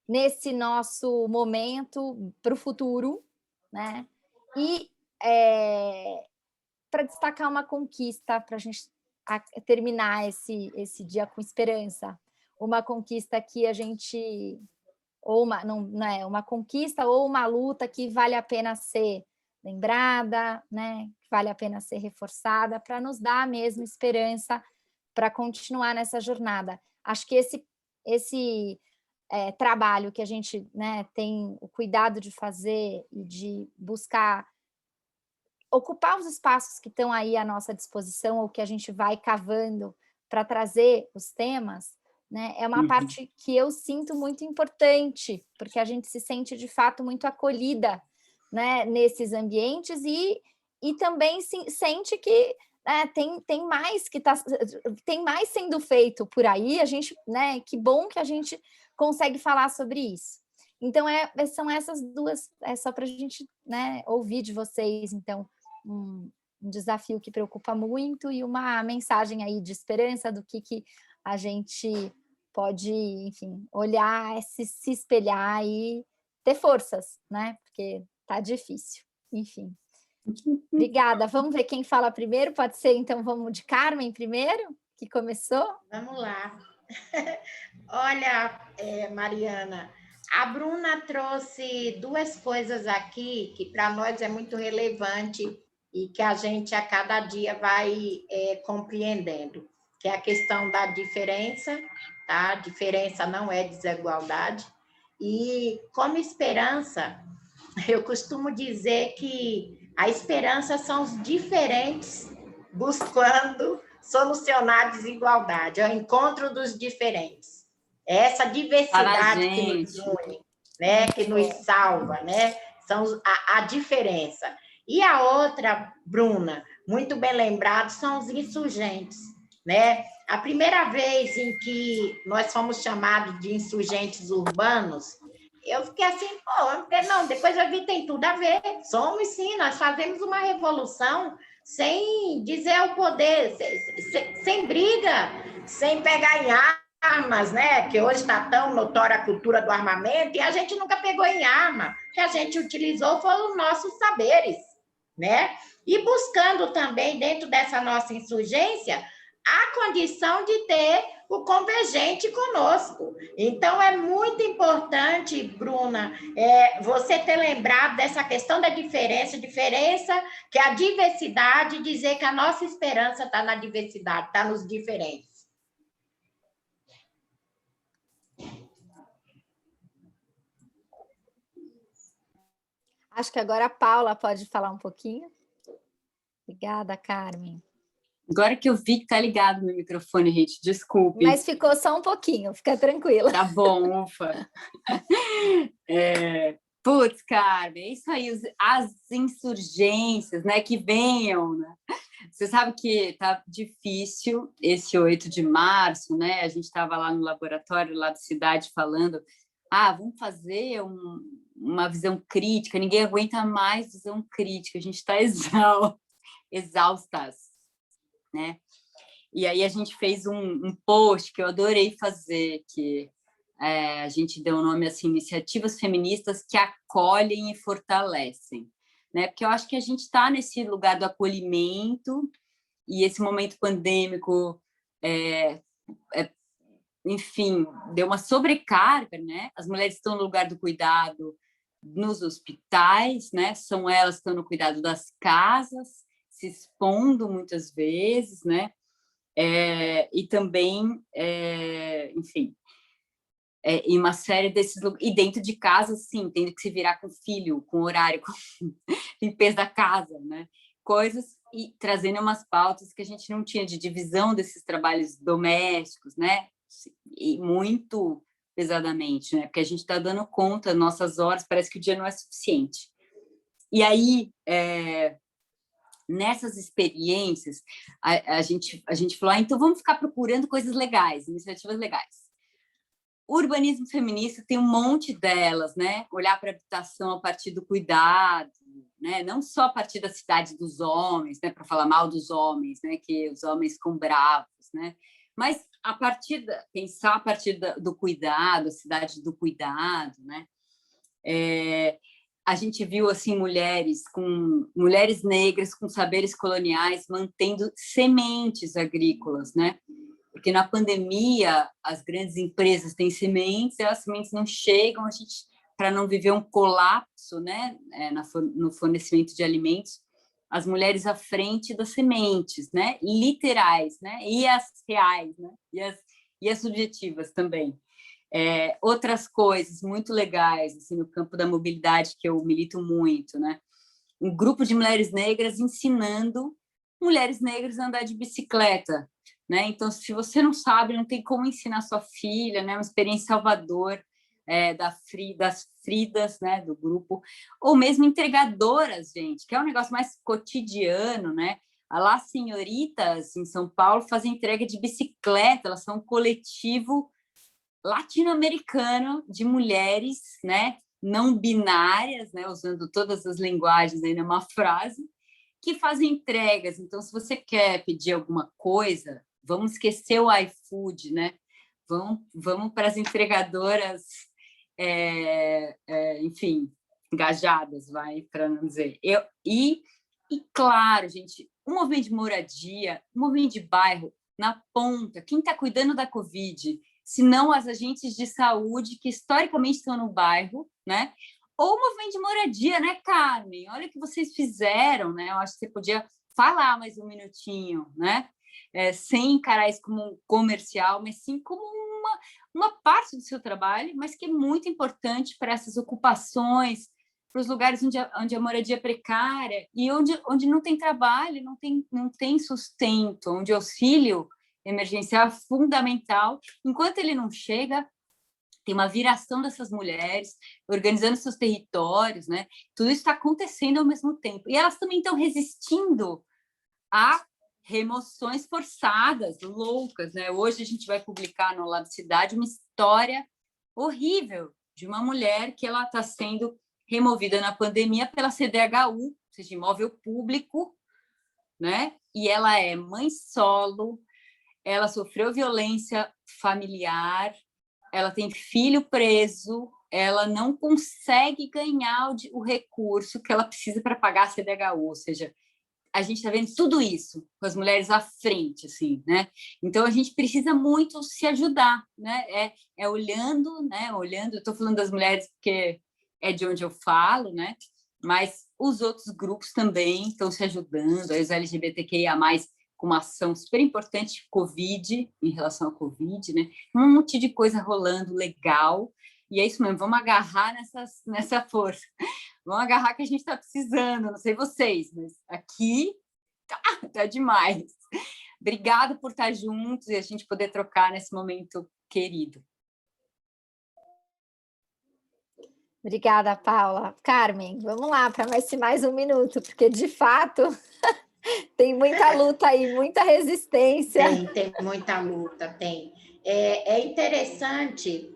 nesse nosso momento para o futuro, né? E para destacar uma conquista, para a gente terminar esse dia com esperança, uma conquista que a gente ou não é uma conquista ou uma luta que vale a pena ser lembrada, né? Que vale a pena ser reforçada, para nos dar a mesma esperança para continuar nessa jornada. Acho que esse trabalho que a gente, né, tem o cuidado de fazer e de buscar ocupar os espaços que estão aí à nossa disposição, ou que a gente vai cavando para trazer os temas, né, é uma parte que eu sinto muito importante, porque a gente se sente, de fato, muito acolhida, né, nesses ambientes e também sente que tem mais tem mais sendo feito por aí, a gente, né, que bom que a gente consegue falar sobre isso. Então, são essas duas, só para a gente, né, ouvir de vocês, então, um desafio que preocupa muito e uma mensagem aí de esperança do que a gente pode, enfim, olhar, se espelhar e ter forças, né? Porque tá difícil, enfim. Obrigada. Vamos ver quem fala primeiro, pode ser, então, vamos de Carmen primeiro, que começou? Vamos lá. Olha, Mariana, a Bruna trouxe duas coisas aqui que para nós é muito relevante e que a gente a cada dia vai compreendendo, que é a questão da diferença, tá? Diferença não é desigualdade. E como esperança, eu costumo dizer que a esperança são os diferentes buscando solucionar a desigualdade, é o encontro dos diferentes. É essa diversidade que nos une, né? Que nos salva, né? São a diferença. E a outra, Bruna, muito bem lembrado, são os insurgentes, né? A primeira vez em que nós fomos chamados de insurgentes urbanos, eu fiquei assim, não, depois eu vi, tem tudo a ver, somos sim, nós fazemos uma revolução sem dizer o poder, sem briga, sem pegar em armas, né? Que hoje está tão notória a cultura do armamento, e a gente nunca pegou em arma, o que a gente utilizou foram os nossos saberes, né? E buscando também, dentro dessa nossa insurgência, a condição de ter o convergente conosco. Então, é muito importante, Bruna, você ter lembrado dessa questão da diferença, que é a diversidade, dizer que a nossa esperança está na diversidade, está nos diferentes. Acho que agora a Paula pode falar um pouquinho. Obrigada, Carmen. Agora que eu vi que tá ligado no microfone, gente, desculpe. Mas ficou só um pouquinho, fica tranquila. Tá bom, ufa. Putz, Carmen, é isso aí, as insurgências, né, que venham, né? Você sabe que tá difícil esse 8 de março, né? A gente estava lá no laboratório, lá da cidade, falando, vamos fazer uma visão crítica, ninguém aguenta mais visão crítica, a gente está exaustas, né? E aí a gente fez um post que eu adorei fazer, que a gente deu o nome assim, Iniciativas Feministas que Acolhem e Fortalecem, né? Porque eu acho que a gente está nesse lugar do acolhimento, e esse momento pandêmico, enfim, deu uma sobrecarga, né? As mulheres estão no lugar do cuidado nos hospitais, né? São elas que estão no cuidado das casas, se expondo muitas vezes, né? E também, enfim, em uma série desses lugares, e dentro de casa, sim, tendo que se virar com filho, com horário, com limpeza da casa, né? Coisas, e trazendo umas pautas que a gente não tinha, de divisão desses trabalhos domésticos, né? E muito pesadamente, né? Porque a gente está dando conta, nossas horas, parece que o dia não é suficiente. E aí, nessas experiências, a gente falou, então vamos ficar procurando coisas legais, iniciativas legais. O urbanismo feminista tem um monte delas, né? Olhar para a habitação a partir do cuidado, né? Não só a partir da cidade dos homens, né? Para falar mal dos homens, né? Que os homens ficam bravos, né? Mas pensar a partir do cuidado, a cidade do cuidado, né? A gente viu assim mulheres negras com saberes coloniais mantendo sementes agrícolas, né? porque na pandemia as grandes empresas têm sementes, e as sementes não chegam, a gente, para não viver um colapso, né, no fornecimento de alimentos, as mulheres à frente das sementes, né, literais, né, e as reais, né, e as subjetivas também. Outras coisas muito legais, assim, no campo da mobilidade, que eu milito muito, né, um grupo de mulheres negras ensinando mulheres negras a andar de bicicleta, né? Então, se você não sabe, não tem como ensinar sua filha, né? Uma experiência em Salvador, das Fridas, né? Do grupo, ou mesmo entregadoras, gente, que é um negócio mais cotidiano, né? Lá, senhoritas, em São Paulo, fazem entrega de bicicleta, elas são um coletivo latino-americano de mulheres, né? Não binárias, né? Usando todas as linguagens aí numa frase, que fazem entregas. Então, se você quer pedir alguma coisa, vamos esquecer o iFood, né? Vamos para as entregadoras, enfim, engajadas, para não dizer. E, claro, gente, um movimento de moradia, um movimento de bairro, na ponta, quem está cuidando da Covid, se não as agentes de saúde que historicamente estão no bairro, né? Ou o movimento de moradia, né, Carmen? Olha o que vocês fizeram, né? Eu acho que você podia falar mais um minutinho, né? Sem encarar isso como um comercial, mas sim como uma parte do seu trabalho, mas que é muito importante para essas ocupações, para os lugares onde a moradia é precária e onde não tem trabalho, não tem sustento, onde o auxílio emergencial é fundamental. Enquanto ele não chega, tem uma viração dessas mulheres, organizando seus territórios, né? Tudo isso está acontecendo ao mesmo tempo. E elas também estão resistindo a remoções forçadas, loucas, né? Hoje a gente vai publicar no Lab Cidade uma história horrível de uma mulher que ela está sendo removida na pandemia pela CDHU, ou seja, imóvel público, né? E ela é mãe solo, ela sofreu violência familiar, ela tem filho preso, ela não consegue ganhar o recurso que ela precisa para pagar a CDHU, ou seja, a gente está vendo tudo isso com as mulheres à frente, assim, né? Então, a gente precisa muito se ajudar, né? Olhando, né? Olhando, eu estou falando das mulheres porque é de onde eu falo, né? Mas os outros grupos também estão se ajudando, os LGBTQIA+, com uma ação super importante, Covid, em relação à Covid, né? Um monte de coisa rolando legal, e é isso mesmo, vamos agarrar nessa força. Vamos agarrar que a gente está precisando, não sei vocês, mas aqui tá demais. Obrigada por estar juntos e a gente poder trocar nesse momento querido. Obrigada, Paula. Carmen, vamos lá para mais um minuto, porque, de fato, tem muita luta aí, muita resistência. Tem muita luta, tem. É interessante,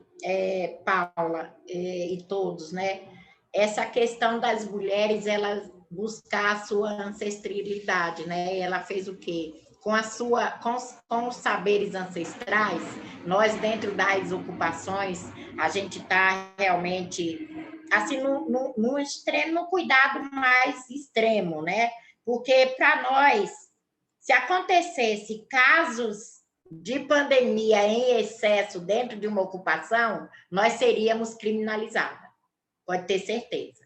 Paula, e todos, né? Essa questão das mulheres, elas buscar a sua ancestralidade, né? Ela fez o quê? Com os saberes ancestrais, nós, dentro das ocupações, a gente está realmente assim, no extremo, no cuidado mais extremo, né? Porque, para nós, se acontecesse casos de pandemia em excesso dentro de uma ocupação, nós seríamos criminalizadas, pode ter certeza.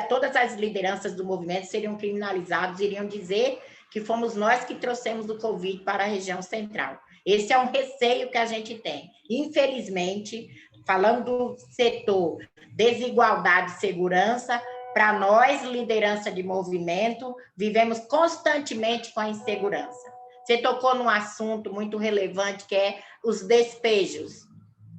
Todas as lideranças do movimento seriam criminalizadas, iriam dizer que fomos nós que trouxemos o Covid para a região central. Esse é um receio que a gente tem. Infelizmente, falando do setor desigualdade e segurança, para nós, liderança de movimento, vivemos constantemente com a insegurança. Você tocou num assunto muito relevante, que é os despejos.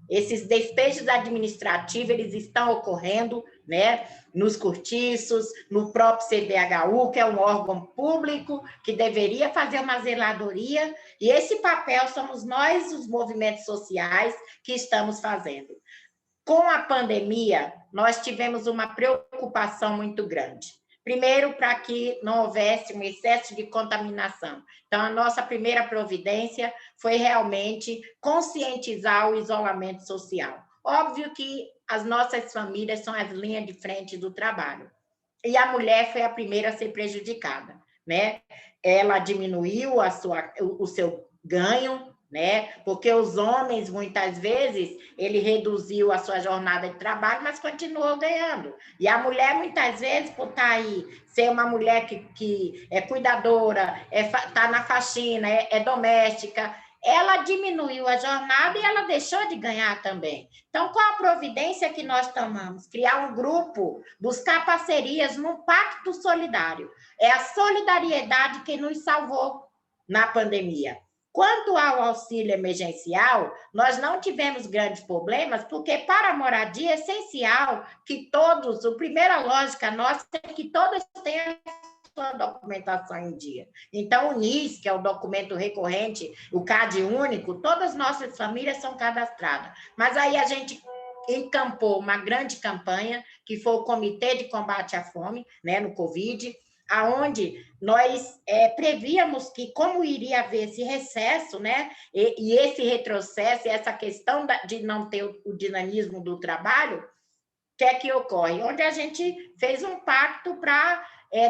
Esses despejos administrativos, eles estão ocorrendo, né, nos cortiços, no próprio CDHU, que é um órgão público que deveria fazer uma zeladoria, e esse papel somos nós, os movimentos sociais, que estamos fazendo. Com a pandemia, nós tivemos uma preocupação muito grande. Primeiro, para que não houvesse um excesso de contaminação. Então, a nossa primeira providência foi realmente conscientizar o isolamento social. Óbvio que as nossas famílias são as linhas de frente do trabalho. E a mulher foi a primeira a ser prejudicada, né? Ela diminuiu o seu ganho, né? Porque os homens, muitas vezes, ele reduziu a sua jornada de trabalho, mas continuou ganhando. E a mulher, muitas vezes, por estar aí, ser uma mulher que é cuidadora, está na faxina, é doméstica, ela diminuiu a jornada e ela deixou de ganhar também. Então, qual a providência que nós tomamos? Criar um grupo, buscar parcerias num pacto solidário. É a solidariedade que nos salvou na pandemia. Quanto ao auxílio emergencial, nós não tivemos grandes problemas, porque para a moradia é essencial que todos, a primeira lógica nossa é que todos tenham sua documentação em dia. Então, o NIS, que é o documento recorrente, o CAD único, todas as nossas famílias são cadastradas. Mas aí a gente encampou uma grande campanha, que foi o Comitê de Combate à Fome, né, no Covid, aonde nós prevíamos que, como iria haver esse recesso, né, e esse retrocesso, essa questão de não ter o dinamismo do trabalho, o que é que ocorre? Onde a gente fez um pacto para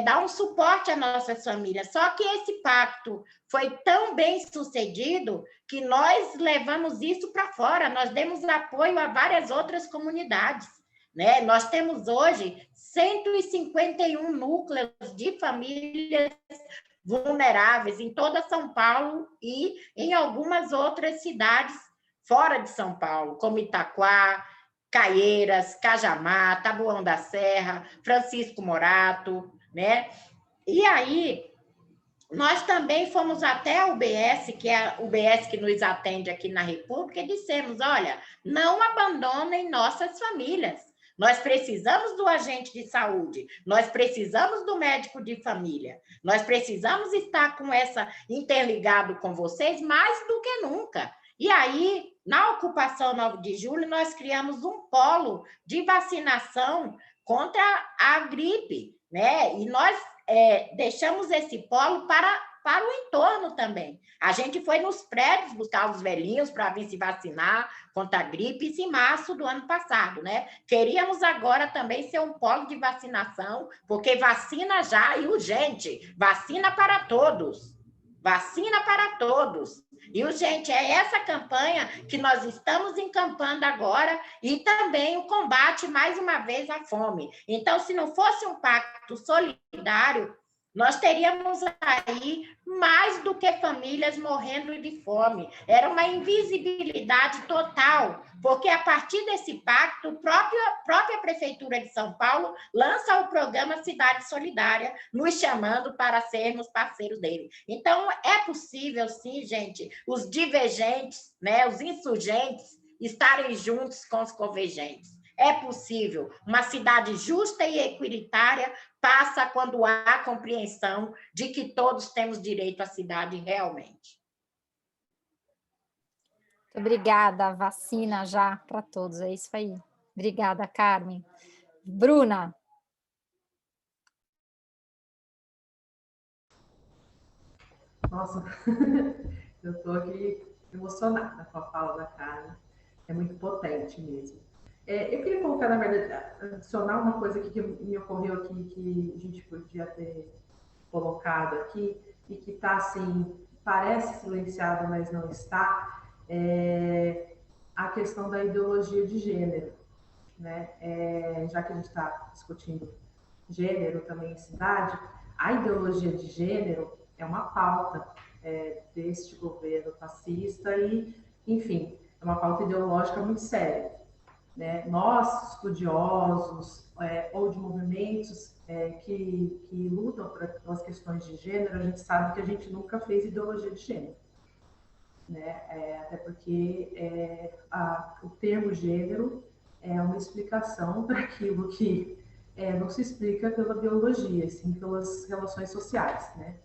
dar um suporte às nossas famílias. Só que esse pacto foi tão bem sucedido que nós levamos isso para fora, nós demos apoio a várias outras comunidades, né? Nós temos hoje 151 núcleos de famílias vulneráveis em toda São Paulo e em algumas outras cidades fora de São Paulo, como Itaquá, Caieiras, Cajamá, Taboão da Serra, Francisco Morato, né? E aí, nós também fomos até a UBS, que é a UBS que nos atende aqui na República, e dissemos, olha, não abandonem nossas famílias. Nós precisamos do agente de saúde, nós precisamos do médico de família, nós precisamos estar com essa interligado com vocês mais do que nunca. E aí, na ocupação 9 de julho, nós criamos um polo de vacinação contra a gripe, né? E nós deixamos esse polo para o entorno também. A gente foi nos prédios buscar os velhinhos para vir se vacinar contra a gripe, isso em março do ano passado, né? Queríamos agora também ser um polo de vacinação, porque vacina já e urgente, vacina para todos. Vacina para todos. E, gente, é essa campanha que nós estamos encampando agora e também o combate, mais uma vez, à fome. Então, se não fosse um pacto solidário, nós teríamos aí mais do que famílias morrendo de fome. Era uma invisibilidade total, porque a partir desse pacto, a própria Prefeitura de São Paulo lança o programa Cidade Solidária, nos chamando para sermos parceiros dele. Então, é possível, sim, gente, os divergentes, né, os insurgentes, estarem juntos com os convergentes. É possível. Uma cidade justa e equilitária passa quando há compreensão de que todos temos direito à cidade realmente. Obrigada, vacina já para todos, é isso aí. Obrigada, Carmen. Bruna. Nossa, eu estou aqui emocionada com a fala da Carmen, é muito potente mesmo. Eu queria colocar, na verdade, adicionar uma coisa aqui que me ocorreu aqui, que a gente podia ter colocado aqui, e que está assim, parece silenciado, mas não está, a questão da ideologia de gênero, né? Já que a gente está discutindo gênero também em cidade, a ideologia de gênero é uma pauta deste governo fascista e, enfim, é uma pauta ideológica muito séria. Né? Nós, estudiosos ou de movimentos que lutam pelas questões de gênero, a gente sabe que a gente nunca fez ideologia de gênero. Né? Até porque o termo gênero é uma explicação para aquilo que não se explica pela biologia, sim pelas relações sociais. Né?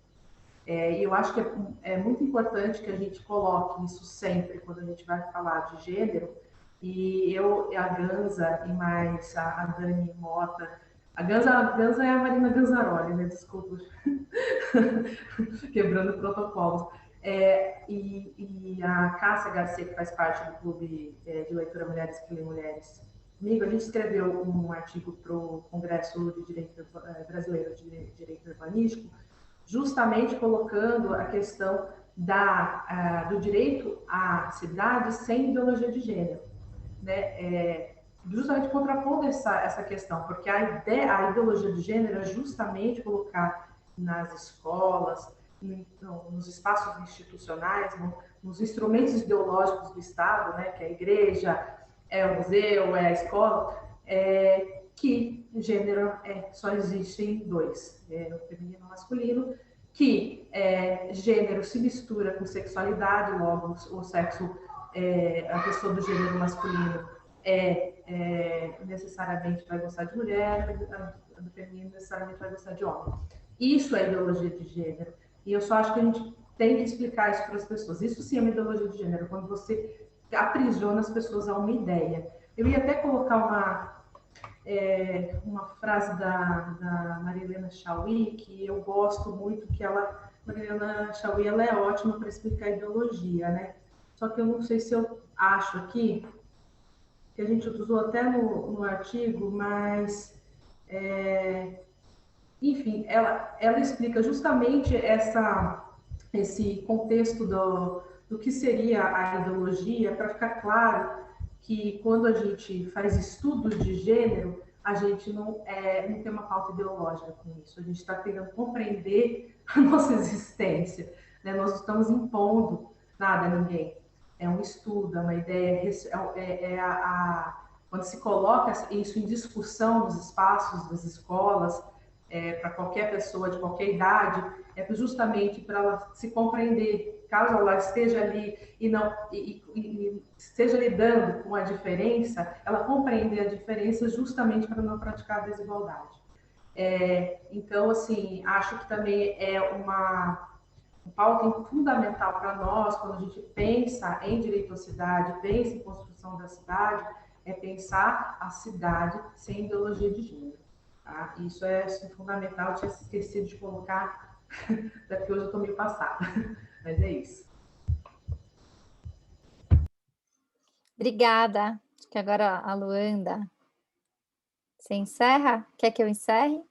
E eu acho que é muito importante que a gente coloque isso sempre quando a gente vai falar de gênero. E a Ganza e mais a Dani Mota, a Ganza é a Marina Ganzaroli, né? Desculpa, quebrando protocolos. E a Cássia Garcia, que faz parte do Clube de Leitura Mulheres que Lê Mulheres, comigo, a gente escreveu um artigo para o Congresso de Direito Brasileiro de Direito Urbanístico, justamente colocando a questão do direito à cidade sem ideologia de gênero, né? Justamente contrapondo essa questão, porque a ideologia de gênero é justamente colocar nas escolas, nos espaços institucionais, nos instrumentos ideológicos do Estado, né, que é a igreja, é o museu, é a escola, que gênero só existem dois, o feminino e o masculino, que gênero se mistura com sexualidade, logo o sexo, a pessoa do gênero masculino necessariamente vai gostar de mulher, a do feminino necessariamente vai gostar de homem. Isso é ideologia de gênero. E eu só acho que a gente tem que explicar isso para as pessoas. Isso sim é uma ideologia de gênero, quando você aprisiona as pessoas a uma ideia. Eu ia até colocar uma frase da Maria Helena Chauí, que eu gosto muito, Maria Helena Chauí, ela é ótima para explicar ideologia, né? Só que eu não sei se eu acho aqui, que a gente usou até no artigo, mas, enfim, ela explica justamente esse contexto do que seria a ideologia, para ficar claro que quando a gente faz estudos de gênero, a gente não tem uma pauta ideológica com isso, a gente está tentando compreender a nossa existência, né? Nós não estamos impondo nada a ninguém. É um estudo, é uma ideia, quando se coloca isso em discussão nos espaços das escolas, para qualquer pessoa de qualquer idade, justamente para ela se compreender, caso ela esteja ali e esteja lidando com a diferença, ela compreender a diferença justamente para não praticar a desigualdade. Então, assim, acho que também é uma pauta fundamental para nós, quando a gente pensa em direito à cidade, pensa em construção da cidade, é pensar a cidade sem ideologia de gênero. Tá? Isso é fundamental, eu tinha esquecido de colocar, daqui hoje eu estou meio passada, mas é isso. Obrigada. Acho que agora a Luanda. Você encerra? Quer que eu encerre?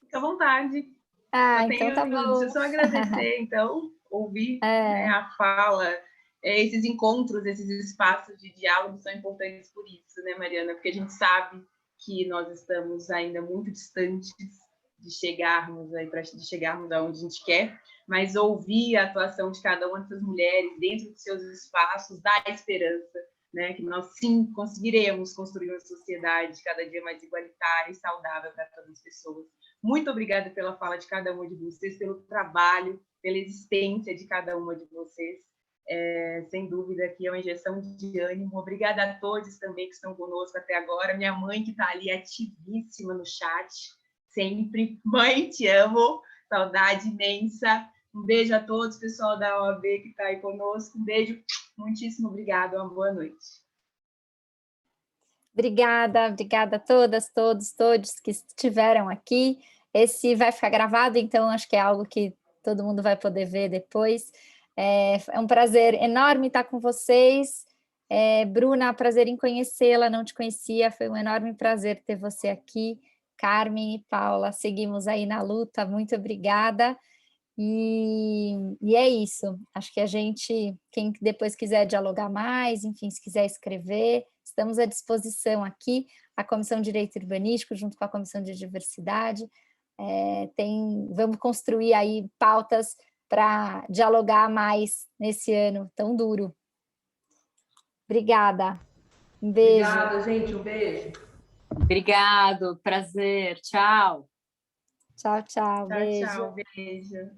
Fique à vontade. Então tá bom. Deixa eu só agradecer, então, ouvir a fala, esses encontros, esses espaços de diálogo são importantes por isso, né, Mariana? Porque a gente sabe que nós estamos ainda muito distantes de chegarmos aonde a gente quer, mas ouvir a atuação de cada uma dessas mulheres dentro dos seus espaços dá esperança, né? Que nós sim conseguiremos construir uma sociedade cada dia mais igualitária e saudável para todas as pessoas. Muito obrigada pela fala de cada uma de vocês, pelo trabalho, pela existência de cada uma de vocês. Sem dúvida que é uma injeção de ânimo. Obrigada a todos também que estão conosco até agora. Minha mãe, que está ali ativíssima no chat, sempre. Mãe, te amo. Saudade imensa. Um beijo a todos, pessoal da OAB que está aí conosco. Um beijo. Muitíssimo obrigada. Uma boa noite. Obrigada a todas, todos que estiveram aqui. Esse vai ficar gravado, então acho que é algo que todo mundo vai poder ver depois. É um prazer enorme estar com vocês. Bruna, prazer em conhecê-la, não te conhecia, foi um enorme prazer ter você aqui. Carmen e Paula, seguimos aí na luta, muito obrigada. E é isso, acho que a gente, quem depois quiser dialogar mais, enfim, se quiser escrever, estamos à disposição aqui, a Comissão de Direito Urbanístico, junto com a Comissão de Diversidade, vamos construir aí pautas para dialogar mais nesse ano tão duro. Obrigada, um beijo. Obrigada, gente, um beijo. Obrigado, prazer, tchau. Tchau, beijo. Tchau, beijo.